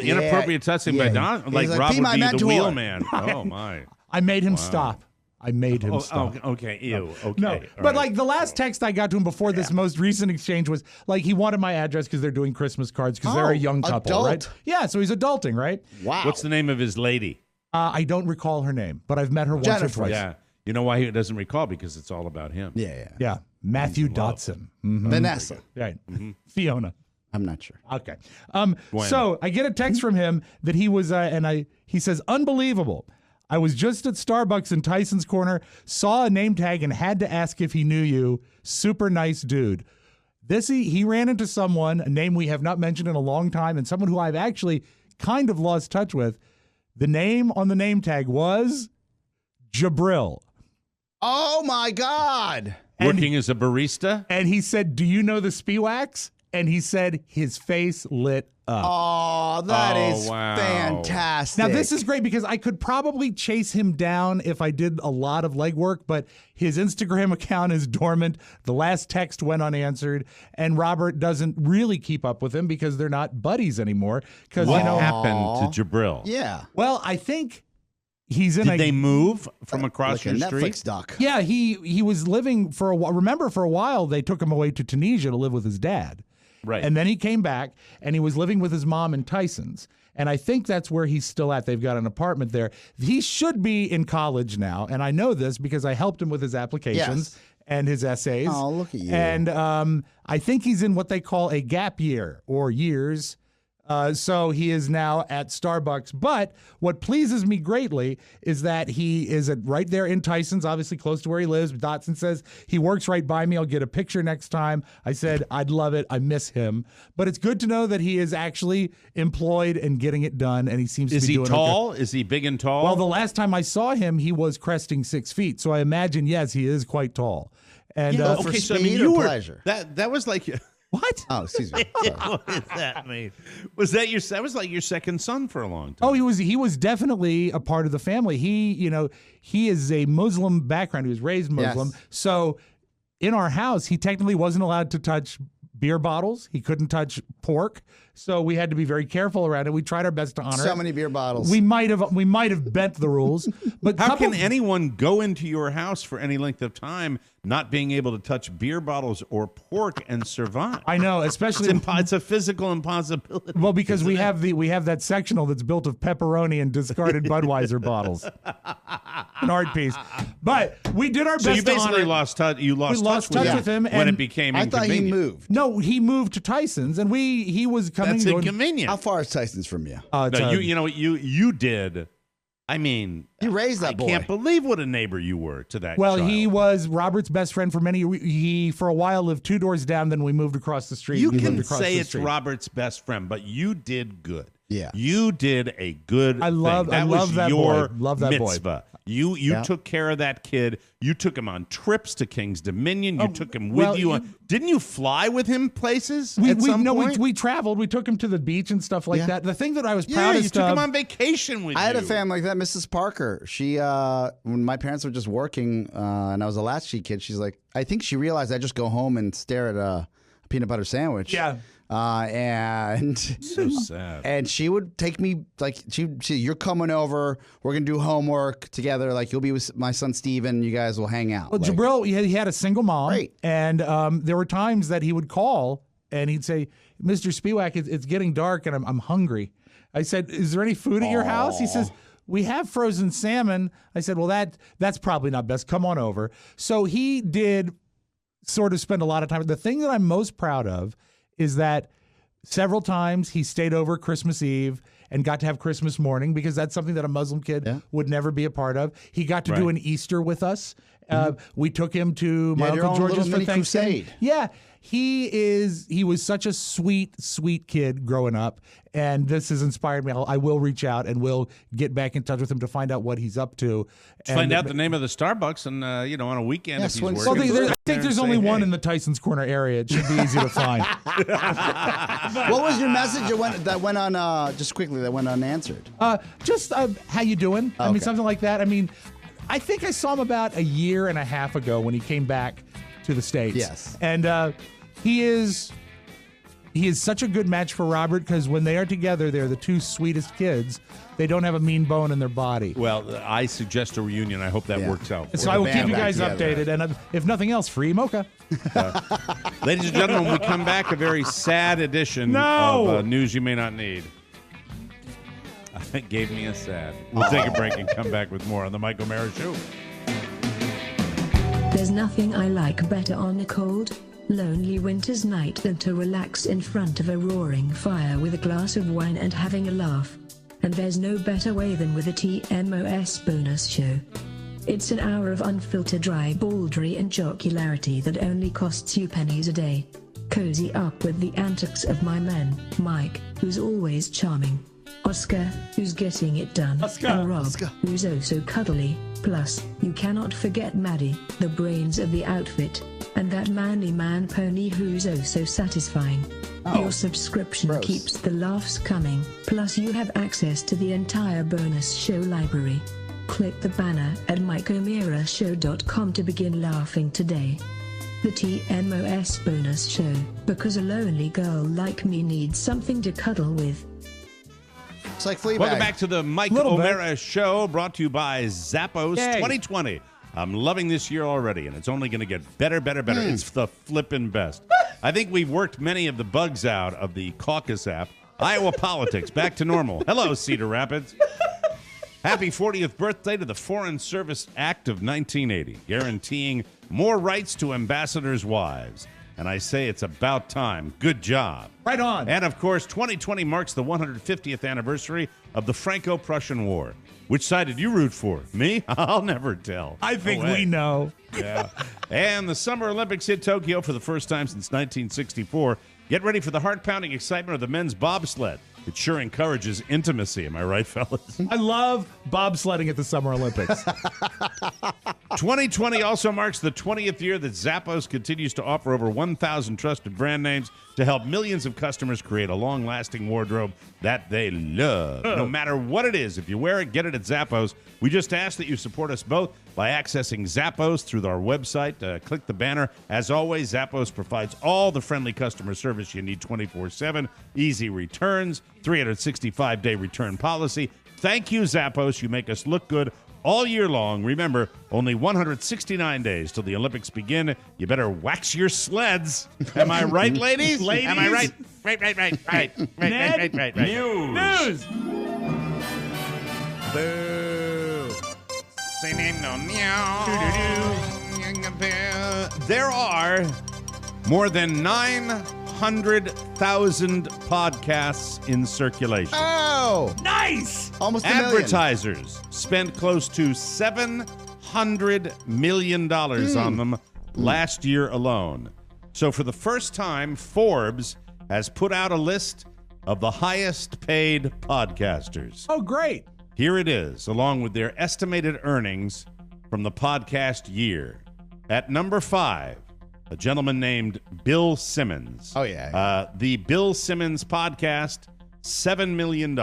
inappropriate touching by Don? Like Rob would be the wheelman. Oh, my. I made him stop. I made him stop. Okay, ew. Okay. No, but like the last text I got to him before this most recent exchange was like he wanted my address because they're doing Christmas cards because they're a young couple, right? Yeah, so he's adulting, right? Wow. What's the name of his lady? I don't recall her name, but I've met her once or twice. Yeah. You know why he doesn't recall? Because it's all about him. Yeah. Matthew Dotson. Vanessa. Right. Fiona. I'm not sure. Okay. So I get a text from him that he was, he says, unbelievable. I was just at Starbucks in Tyson's Corner, saw a name tag and had to ask if he knew you. Super nice dude. He ran into someone, a name we have not mentioned in a long time, and someone who I've actually kind of lost touch with. The name on the name tag was Jabril. Oh, my God. Working as a barista? And he said, do you know the Spiwax? And he said his face lit up. Oh, that is fantastic. Now, this is great because I could probably chase him down if I did a lot of legwork, but his Instagram account is dormant. The last text went unanswered, and Robert doesn't really keep up with him because they're not buddies anymore. What happened to Jabril? Yeah. Well, I think he's in Did they move from across like your a street? Netflix doc. Yeah, he was living for a while. Remember, for a while, they took him away to Tunisia to live with his dad. Right. And then he came back, and he was living with his mom in Tyson's. And I think that's where he's still at. They've got an apartment there. He should be in college now, and I know this because I helped him with his applications and his essays. Oh, look at you. And I think he's in what they call a gap year or years. So he is now at Starbucks. But what pleases me greatly is that he is right there in Tyson's, obviously close to where he lives. Dotson says he works right by me. I'll get a picture next time. I said, I'd love it. I miss him. But it's good to know that he is actually employed and getting it done. And he seems to be doing Is he tall? Is he big and tall? Well, the last time I saw him, he was cresting 6 feet. So I imagine, yes, he is quite tall. And for speed or pleasure? That was like... What? Oh, excuse me. What does that mean? That was like your second son for a long time? Oh, he was definitely a part of the family. He is a Muslim background. He was raised Muslim. Yes. So in our house, he technically wasn't allowed to touch beer bottles. He couldn't touch pork. So we had to be very careful around it. We tried our best to honor it. So many beer bottles. We might have bent the rules. But how can anyone go into your house for any length of time not being able to touch beer bottles or pork and survive? I know, especially it's a physical impossibility. Well, because we have that sectional that's built of pepperoni and discarded Budweiser bottles. An art piece. But we did our best. So you basically to lost touch. You lost touch with him when it became inconvenient. I thought he moved. No, he moved to Tyson's, and he was coming. That's inconvenient. How far is Tyson's from you? No, you did. I mean, you raised that boy. I can't believe what a neighbor you were to that. Well, child. he was Robert's best friend for many. He for a while lived 2 doors down. Then we moved across the street. You can say it's Robert's best friend, but you did good. Yeah, you did a good. I love thing. that was boy. your Love that mitzvah. boy. You took care of that kid. You took him on trips to King's Dominion. You took him with you. Didn't you fly with him places at some point? We traveled. We took him to the beach and stuff like that. The thing that I was proudest you took him on vacation with you. I had a family like that. Mrs. Parker. She, when my parents were just working and I was a latchkey kid, she's like, I think she realized I just go home and stare at a peanut butter sandwich. Yeah. And so sad. And she would take me, like, she you're coming over. We're gonna do homework together. Like, you'll be with my son Steven. You guys will hang out. Well, like, Jabril, he had a single mom, and there were times that he would call and he'd say, "Mr. Spiewak, it's getting dark and I'm hungry." I said, "Is there any food at your house?" He says, "We have frozen salmon." I said, "Well, that's probably not best. Come on over." So he did sort of spend a lot of time. The thing that I'm most proud of is that several times he stayed over Christmas Eve and got to have Christmas morning, because that's something that a Muslim kid would never be a part of. He got to do an Easter with us. We took him to my Uncle George's for Thanksgiving. Yeah, he was such a sweet, sweet kid growing up, and this has inspired me. I will reach out and we'll get back in touch with him to find out what he's up to. Find out the name of the Starbucks, and on a weekend if he's working. I think there's only one in the Tyson's Corner area. It should be easy to find. What was your message that went on? Just quickly, that went unanswered. Just how you doing? I mean, something like that. I mean, I think I saw him about a year and a half ago when he came back to the States. Yes, and he is such a good match for Robert, because when they are together, they're the two sweetest kids. They don't have a mean bone in their body. Well, I suggest a reunion. I hope that works out. So I will keep you guys updated, and if nothing else, free mocha. Ladies and gentlemen, when we come back, a very sad edition of News You May Not Need. It gave me a sad. We'll take a break and come back with more on the Mike O'Mara Show. There's nothing I like better on a cold, lonely winter's night than to relax in front of a roaring fire with a glass of wine and having a laugh. And there's no better way than with a TMOS bonus show. It's an hour of unfiltered ribaldry and jocularity that only costs you pennies a day. Cozy up with the antics of my men, Mike, who's always charming, Oscar, who's getting it done, and Rob, who's oh so cuddly. Plus, you cannot forget Maddie, the brains of the outfit, and that manly man pony who's oh so satisfying. Your subscription keeps the laughs coming, plus you have access to the entire bonus show library. Click the banner at MikeO'MaraShow.com to begin laughing today. The TMOS bonus show, because a lonely girl like me needs something to cuddle with. It's like Fleabag. Welcome back to the Mike O'Mara Show, brought to you by Zappos 2020. I'm loving this year already, and it's only going to get better. It's the flippin' best. I think we've worked many of the bugs out of the caucus app. Iowa politics, back to normal. Hello, Cedar Rapids. Happy 40th birthday to the Foreign Service Act of 1980, guaranteeing more rights to ambassadors' wives. And I say it's about time. Good job. Right on. And, of course, 2020 marks the 150th anniversary of the Franco-Prussian War. Which side did you root for? Me? I'll never tell. I think we know. Yeah. And the Summer Olympics hit Tokyo for the first time since 1964. Get ready for the heart-pounding excitement of the men's bobsled. It sure encourages intimacy. Am I right, fellas? I love bobsledding at the Summer Olympics. 2020 also marks the 20th year that Zappos continues to offer over 1,000 trusted brand names to help millions of customers create a long-lasting wardrobe that they love. No matter what it is, if you wear it, get it at Zappos. We just ask that you support us both by accessing Zappos through our website. Click the banner. As always, Zappos provides all the friendly customer service you need 24/7, easy returns, 365-day return policy. Thank you, Zappos. You make us look good all year long. Remember, only 169 days till the Olympics begin. You better wax your sleds. Am I right, ladies? Ladies? Am I right? Right. News. Boo. There are more than 900,000 podcasts in circulation. Oh, nice! Almost a million. Advertisers spent close to $700 million on them last year alone. So for the first time, Forbes has put out a list of the highest paid podcasters. Oh, great. Here it is, along with their estimated earnings from the podcast year. At number 5, a gentleman named Bill Simmons. Oh, yeah. The Bill Simmons podcast, $7 million.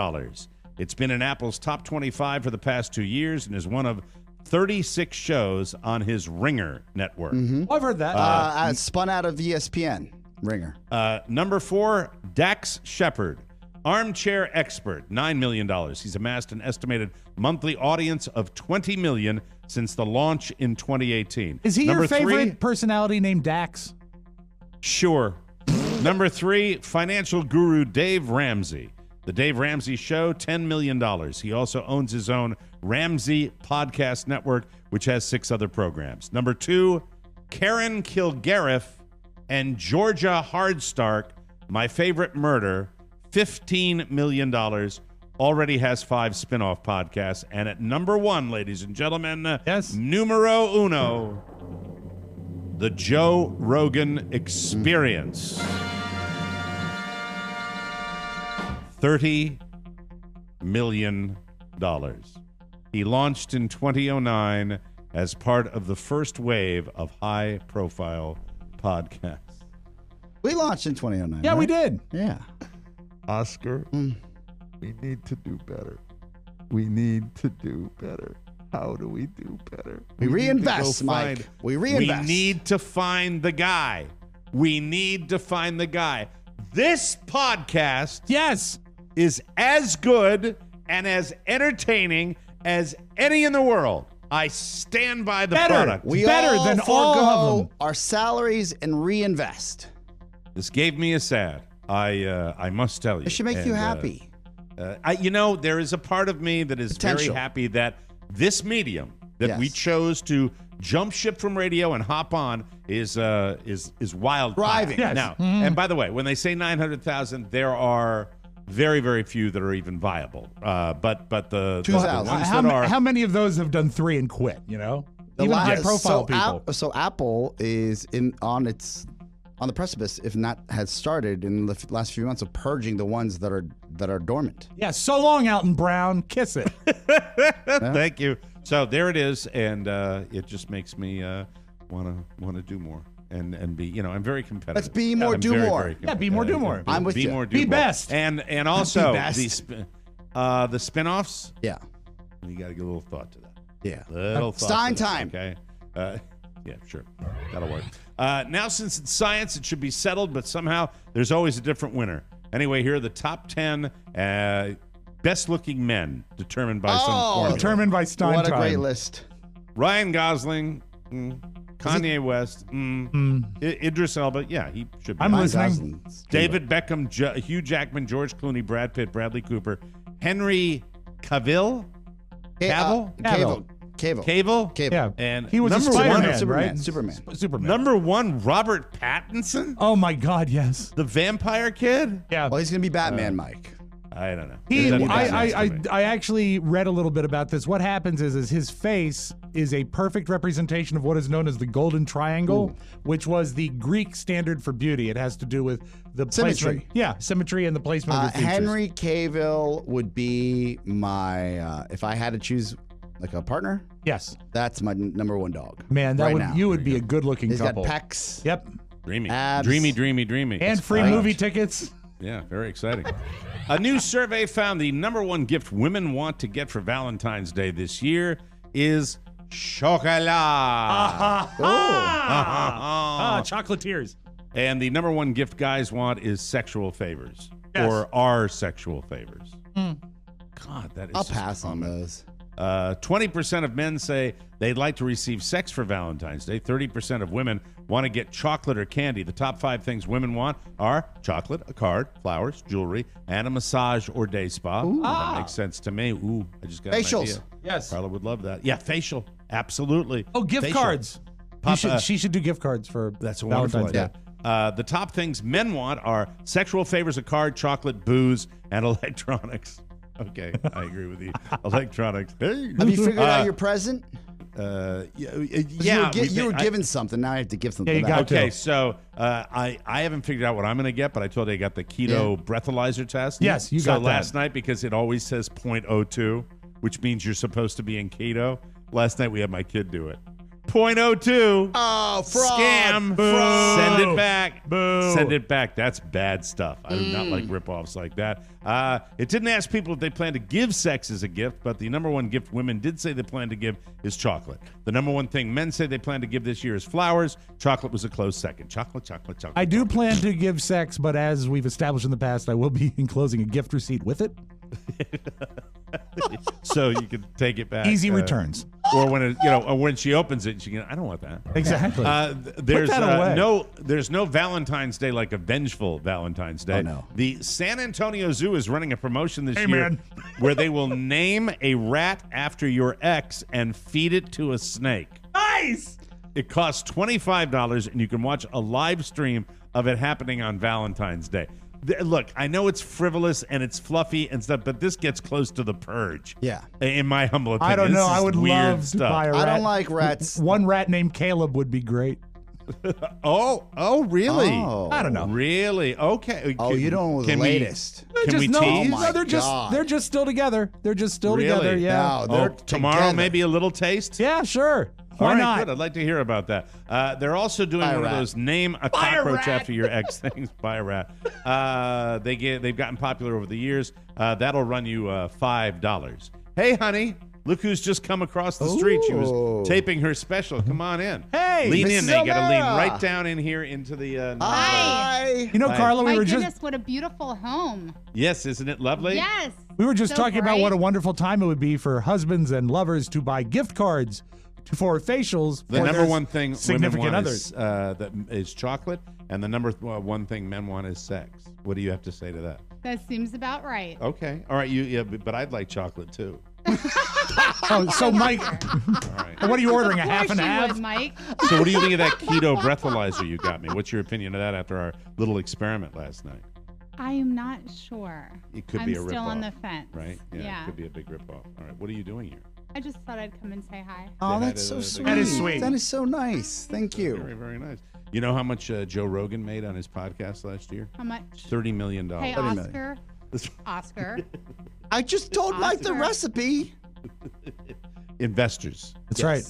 It's been in Apple's top 25 for the past 2 years and is one of 36 shows on his Ringer network. I've heard that. Spun out of ESPN. Ringer. Number 4, Dax Shepard, armchair expert, $9 million. He's amassed an estimated monthly audience of 20 million since the launch in 2018. Is he Number your favorite 3, personality named Dax? Sure. Number 3, financial guru Dave Ramsey. The Dave Ramsey Show, $10 million. He also owns his own Ramsey Podcast Network, which has 6 other programs. Number 2, Karen Kilgariff and Georgia Hardstark, My Favorite Murder, $15 million. Already has 5 spin-off podcasts. And at number 1, ladies and gentlemen, yes, numero uno, The Joe Rogan Experience. $30 million. He launched in 2009 as part of the first wave of high-profile podcasts. We launched in 2009. Yeah, right? we did. Yeah. Oscar, we need to do better. We need to do better. How do we do better? We reinvest, Mike. We reinvest. We need to find the guy. We need to find the guy. This podcast, yes, is as good and as entertaining as any in the world. I stand by the product. We better all than forego all of them. our salaries and reinvest. This gave me a sad. I must tell you. It should make you happy. There is a part of me that is very happy that this medium that we chose to jump ship from radio and hop on is wild. Thriving. Yes. Now, and by the way, when they say 900,000, there are very, very few that are even viable. But the ones that are. How many of those have done 3 and quit? You know, even high-profile people. So Apple is on the precipice, if not has started in the last few months, of purging the ones that are dormant. Yeah, so long, Alton Brown. Kiss it. Thank you. So there it is, and it just makes me want to do more and be. I'm very competitive. Let's be more, do more. Yeah, be more, do more. I'm with you. Be more, do be more. best. And also Be best. the spinoffs. Yeah, you got to give a little thought to that. Yeah, little thought Stein to that, time. Okay. Yeah, sure. That'll work. Now, since it's science, it should be settled, but somehow there's always a different winner. Anyway, here are the top 10 best-looking men determined by some formula. Determined by Stein What a time. great list. Ryan Gosling, Kanye West, Idris Elba. Yeah, he should be. I'm on. listening. David Beckham, Hugh Jackman, George Clooney, Brad Pitt, Bradley Cooper, Henry Cavill. Cavill. Yeah, and he was number a Spider-Man, one, right? Superman. Number 1, Robert Pattinson. Oh my God, yes. The Vampire Kid. Yeah. Well, he's gonna be Batman, Mike. I don't know. I actually read a little bit about this. What happens is his face is a perfect representation of what is known as the Golden Triangle, which was the Greek standard for beauty. It has to do with the Symmetry. placement. Yeah, symmetry and the placement of your features. Henry Cavill would be my if I had to choose like a partner. Yes, that's my number 1 dog. Man, that right would now. you would be a good-looking He's couple. got pecs. Yep. Dreamy. Abs. Dreamy. And free movie tickets. Yeah, very exciting. A new survey found the number 1 gift women want to get for Valentine's Day this year is chocolat. Chocolatiers. And the number 1 gift guys want is sexual favors. Yes. Or are sexual favors. God, that is I'll just pass on common. those. 20% of men say they'd like to receive sex for Valentine's Day. 30% of women want to get chocolate or candy. The top 5 things women want are chocolate, a card, flowers, jewelry, and a massage or day spa. That makes sense to me. Ooh, I just got Facials. an idea. Yes. Carla would love that. Yeah, facial. Absolutely. Oh, gift Facial. cards. She should do gift cards for That's a wonderful Valentine's idea. Day. The top things men want are sexual favors, a card, chocolate, booze, and electronics. Okay, I agree with you. Electronics. Hey. Have you figured out your present? Yeah. You were given something. Now I have to give something. Yeah, you back. got Okay, so I haven't figured out what I'm going to get, but I told you I got the keto breathalyzer test. Yes, you got that. So last night, because it always says 0.02, which means you're supposed to be in keto. Last night we had my kid do it. 0.02. Oh, fraud. Scam. Fraud. Send it back. Boo. Send it back. That's bad stuff. I do not like ripoffs like that. It didn't ask people if they plan to give sex as a gift, but the number one gift women did say they plan to give is chocolate. The number one thing men say they plan to give this year is flowers. Chocolate was a close second. Chocolate. I do plan to give sex, but as we've established in the past, I will be enclosing a gift receipt with it. So you can take it back. Easy returns. Or when she opens it, she can. I don't want that. Exactly. There's Put that away. There's no Valentine's Day like a vengeful Valentine's Day. Oh, no. The San Antonio Zoo is running a promotion this year man. where they will name a rat after your ex and feed it to a snake. Nice. It costs $25, and you can watch a live stream of it happening on Valentine's Day. Look, I know it's frivolous and it's fluffy and stuff, but this gets close to the purge. Yeah. In my humble opinion. I don't know. This is I would weird love stuff. to buy a rat. I don't like rats. One rat named Caleb would be great. Oh, really? Oh. I don't know. Really? Okay. Oh, you don't know the latest. Can we tease? Oh, my They're just still together. They're just still together. Really? Yeah. No, they're tomorrow, together. maybe a little taste? Yeah, sure. All Why right, not? good. I'd like to hear about that. They're also doing Buy a one of rat. those name a Buy a cockroach rat. after your ex things. Buy a rat. They've gotten popular over the years. That'll run you $5. Hey, honey. Look who's just come across the street. She was taping her special. Come on in. Hey, lean in. Mrs. They got to lean O'Mara. right down in here into the. Hi. You know, Hi. Carla, My we were goodness, just what a beautiful home. Yes, isn't it lovely? Yes. So talking about what a bright. wonderful time it would be for husbands and lovers to buy gift cards for facials. The for number their one thing significant women want others. that is chocolate, and the number one thing men want is sex. What do you have to say to that? That seems about right. Okay, all right. But I'd like chocolate too. Oh, so Mike, All right. what are you ordering? A Of half course and a you half? would, Mike. So what do you think of that keto breathalyzer you got me? What's your opinion of that after our little experiment last night? I am not sure. It could I'm be a still ripoff, on the fence. right? Yeah. It could be a big ripoff. All right, what are you doing here? I just thought I'd come and say hi. Oh, They that's had so a- sweet. That is sweet. That is so nice. Thank you. Very, very nice. You know how much Joe Rogan made on his podcast last year? How much? $30 million. Hey, 30 million. Oscar. Oscar. I just don't like the Oscar. recipe. Investors. That's right.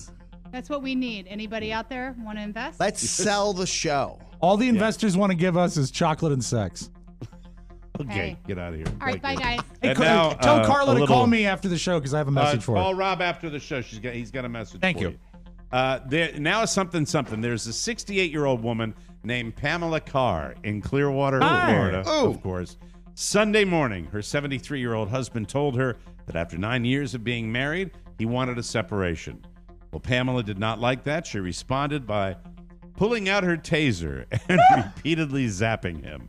That's what we need. Anybody out there want to invest? Let's sell the show. All the investors want to give us is chocolate and sex. Okay, Hey. get out of here. All right, bye, guys. Hey, And now, tell Carla a to call little- me after the show because I have a message for her. Call Rob after the show. He's got a message Thank for you. Now something. There's a 68-year-old woman named Pamela Carr in Clearwater, Florida, of course. Sunday morning, her 73-year-old husband told her that after 9 years of being married, he wanted a separation. Well, Pamela did not like that. She responded by pulling out her taser and repeatedly zapping him.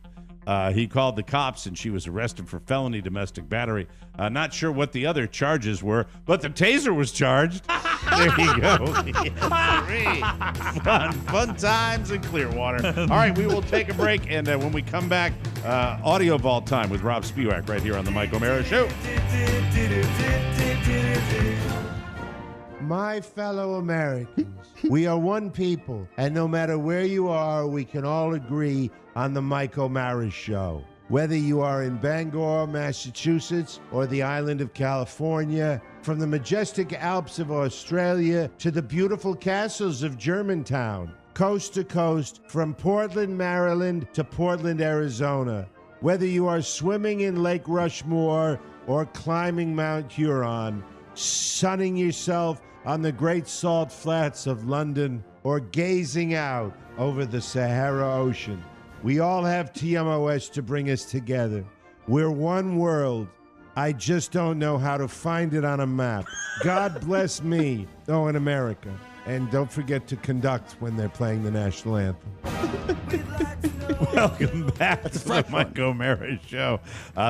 He called the cops, and she was arrested for felony domestic battery. Not sure what the other charges were, but the taser was charged. There you go. Yes, fun times in Clearwater. All right, we will take a break, and when we come back, Audio Vault time with Rob Spewak right here on the Mike O'Mara Show. My fellow Americans, we are one people, and no matter where you are, we can all agree on the Mike O'Mara Show. Whether you are in Bangor, Massachusetts, or the island of California, from the majestic Alps of Australia to the beautiful castles of Germantown, coast to coast, from Portland, Maryland to Portland, Arizona. Whether you are swimming in Lake Rushmore or climbing Mount Huron, sunning yourself on the great salt flats of London, or gazing out over the Sahara Ocean, we all have TMOS to bring us together. We're one world. I just don't know how to find it on a map. God bless me. Oh, in America. And don't forget to conduct when they're playing the national anthem. Welcome back to the Mike O'Mara Show.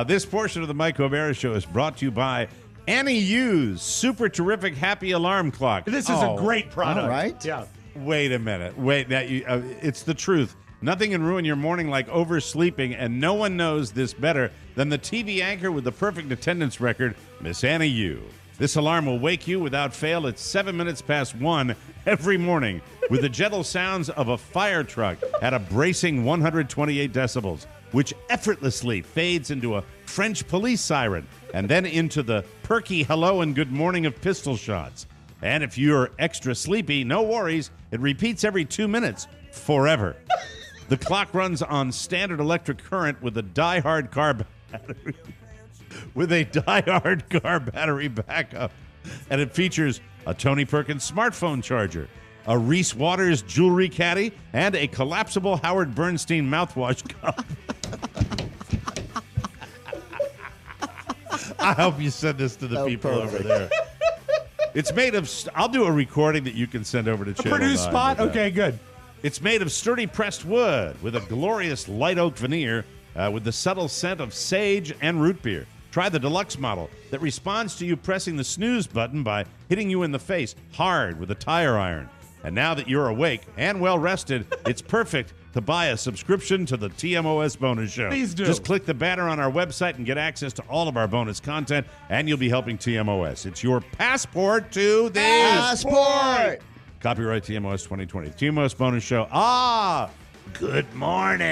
This portion of the Mike O'Mara Show is brought to you by Annie Hughes' super terrific happy alarm clock. This is a great product. All right. Yeah. Wait a minute. It's the truth. Nothing can ruin your morning like oversleeping, and no one knows this better than the TV anchor with the perfect attendance record, Miss Annie Hughes. This alarm will wake you without fail at 7 minutes past 1 every morning with the gentle sounds of a fire truck at a bracing 128 decibels, which effortlessly fades into a French police siren and then into the perky hello and good morning of pistol shots. And if you're extra sleepy, no worries. It repeats every 2 minutes forever. The clock runs on standard electric current with a die-hard car battery. Backup. And it features a Tony Perkins smartphone charger, a Reese Waters jewelry caddy, and a collapsible Howard Bernstein mouthwash cup. I hope you send this to the people over there. It's made of... I'll do a recording that you can send over to Channel 9. Produce spot? Okay, good. It's made of sturdy pressed wood with a glorious light oak veneer with the subtle scent of sage and root beer. Try the deluxe model that responds to you pressing the snooze button by hitting you in the face hard with a tire iron. And now that you're awake and well-rested, it's perfect to buy a subscription to the TMOS Bonus Show. Please do. Just click the banner on our website and get access to all of our bonus content, and you'll be helping TMOS. It's your passport to the... Passport! Copyright TMOS 2020. TMOS Bonus Show. Good morning.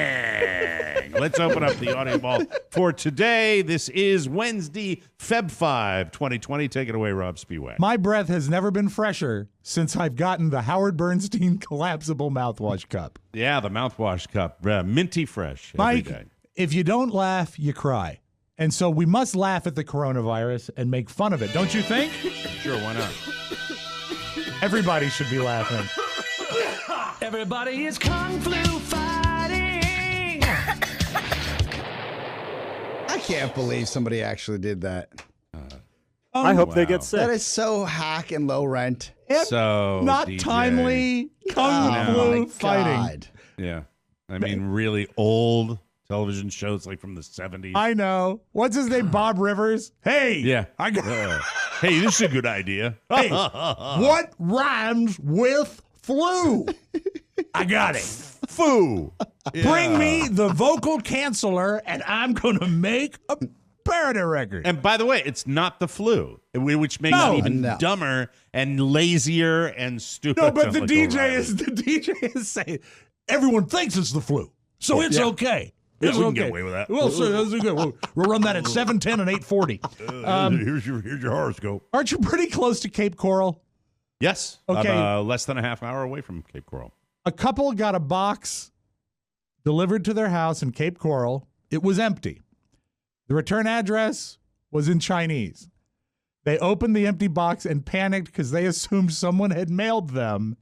Let's open up the audio ball for today. This is Wednesday, Feb 5, 2020. Take it away, Rob Spiewak. My breath has never been fresher since I've gotten the Howard Bernstein collapsible mouthwash cup. Yeah, the mouthwash cup. Minty fresh every day. Mike, if you don't laugh, you cry. And so we must laugh at the coronavirus and make fun of it, don't you think? Sure, why not? Everybody should be laughing. Everybody is Kung Flu fighting. I can't believe somebody actually did that. I hope they get sick. That is so hack and low rent. So not DJ. timely Kung Flu fighting. God. Yeah. I mean, really old television shows like from the 70s. I know. What's his name? Bob Rivers? Hey. Yeah. I got hey, this is a good idea. Hey, what rhymes with flu? I got it. Foo. Bring me the vocal canceller, and I'm going to make a Parody record. And by the way, it's not the flu, which makes it even dumber and lazier and stupid. No, but the DJ is saying everyone thinks it's the flu, so it's okay. Yeah, we can get away with that. We'll run that at 7:10 and 8:40. Here's your horoscope. Aren't you pretty close to Cape Coral? Yes. Okay. I'm less than a half hour away from Cape Coral. A couple got a box delivered to their house in Cape Coral. It was empty. The return address was in Chinese. They opened the empty box and panicked because they assumed someone had mailed them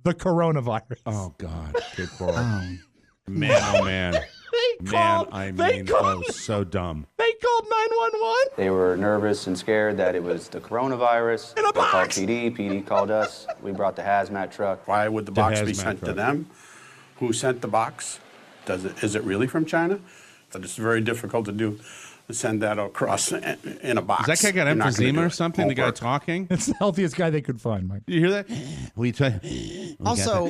the coronavirus. Oh, God. Cape Coral. Man, oh, man. So dumb. They called 911. They were nervous and scared that it was the coronavirus. In a box. They called PD. PD called us. We brought the hazmat truck. Why would the box be sent to them? Who sent the box? Is it really from China? That it's very difficult to do. Send that across in a box. Is that guy got emphysema or something? The guy talking? It's the healthiest guy they could find, Mike. You hear that? Also,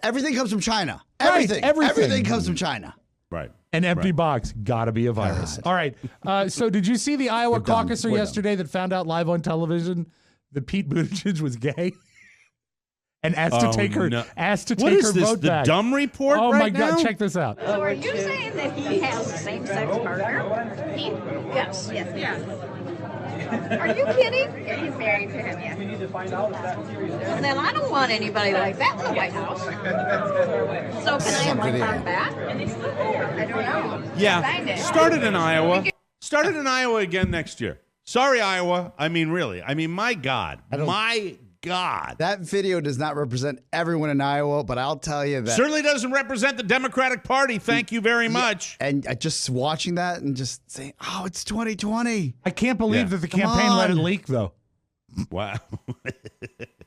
everything comes from China. Everything. Everything comes from China. Right. An empty box, gotta be a virus. God. All right. So did you see the Iowa caucuser yesterday that found out live on television that Pete Buttigieg was gay? And asked to take her vote back. What is this, the dumb report Oh, right my now? God, check this out. So are you saying that he has a same-sex partner? Yes. Are you kidding? Yeah, he's married to him, yes. We need to find out if that's serious. Well, then I don't want anybody like that in the White House. So can I have my car back? I don't know. Yeah. Started in Iowa. Started in Iowa again next year. Sorry, Iowa. I mean, really. I mean, my God. My God. That video does not represent everyone in Iowa, but I'll tell you that. Certainly doesn't represent the Democratic Party. Thank you very much. And just watching that and just saying, oh, it's 2020. I can't believe that the campaign let it leak, though. Wow.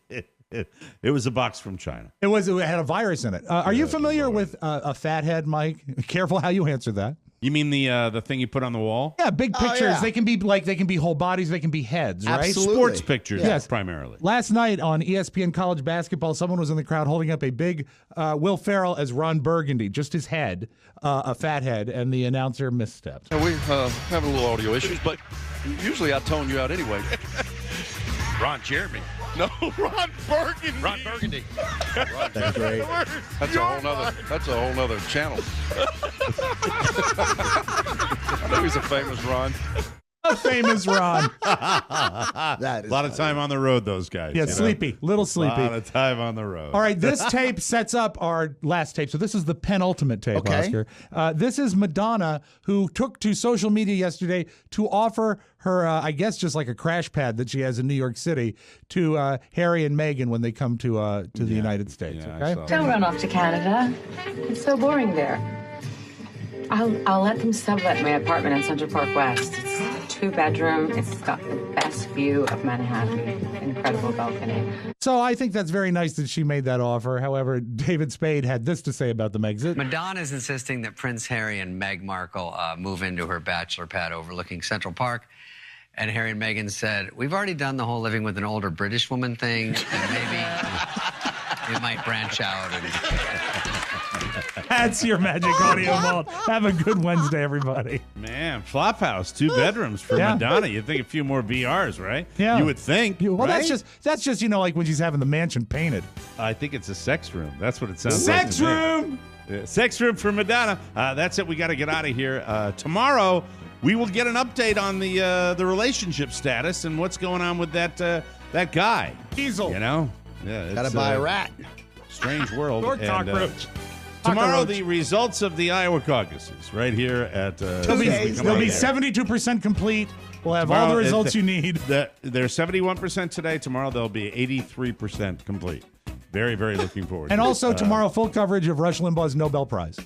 It was a box from China. It had a virus in it. Are you familiar with a fathead, Mike? Careful how you answer that. You mean the thing you put on the wall? Yeah, big pictures. yeah. They can be whole bodies. They can be heads, right? Absolutely. Sports pictures, Yes. primarily. Last night on ESPN College Basketball, someone was in the crowd holding up a big Will Ferrell as Ron Burgundy, just his head, a fat head, and the announcer misstepped. We having a little audio issues, but usually I tone you out anyway. Ron Jeremy. No, Ron Burgundy. Ron Burgundy. That's great. That's a whole nother channel. I know he's a famous Ron. A famous Ron. That is a lot of time on the road, those guys. Yeah, sleepy. Little sleepy. A lot of time on the road. All right, this tape sets up our last tape. So this is the penultimate tape, Okay. Oscar. This is Madonna, who took to social media yesterday to offer her, I guess, just like a crash pad that she has in New York City to Harry and Meghan when they come to the United States. Yeah, Okay. Don't run off to Canada. It's so boring there. I'll let them sublet my apartment in Central Park West. It's 2-bedroom. It's got the best view of Manhattan. Incredible balcony. So I think that's very nice that she made that offer. However, David Spade had this to say about the Megxit. Madonna's insisting that Prince Harry and Meghan Markle move into her bachelor pad overlooking Central Park. And Harry and Meghan said, we've already done the whole living with an older British woman thing, and maybe we might branch out. That's your magic audio vault. Have a good Wednesday, everybody. Man, Flophouse, 2 bedrooms for Madonna. You'd think a few more BRs, right? Yeah. You would think. Well, right? that's just like when she's having the mansion painted. I think it's a sex room. That's what it sounds Sex like. room! Yeah, sex room for Madonna. That's it. We got to get out of here. Tomorrow, we will get an update on the relationship status and what's going on with that guy. Diesel. You know? Yeah. Gotta buy a rat. Strange world. Or And, cockroach. tomorrow, the results of the Iowa caucuses right here at. They'll be 72% complete. We'll have all the results you need. They're 71% today. Tomorrow, they'll be 83% complete. Very, very looking forward And to also it. tomorrow, full coverage of Rush Limbaugh's Nobel Prize.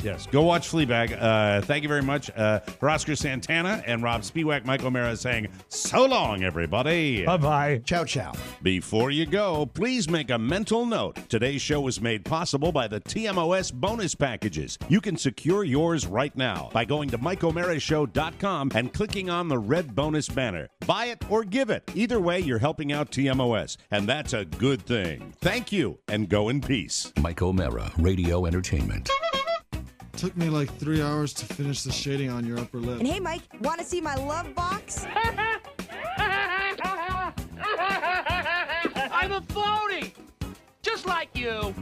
Yes, go watch Fleabag. Thank you very much. For Oscar Santana and Rob Spiewak, Mike O'Mara saying, so long, everybody. Bye-bye. Ciao, ciao. Before you go, please make a mental note. Today's show was made possible by the TMOS bonus packages. You can secure yours right now by going to MikeO'MaraShow.com and clicking on the red bonus banner. Buy it or give it. Either way, you're helping out TMOS, and that's a good thing. Thank you, and go in peace. Mike O'Mara, Radio Entertainment. Took me like 3 hours to finish the shading on your upper lip. And hey, Mike, want to see my love box? I'm a phony, just like you.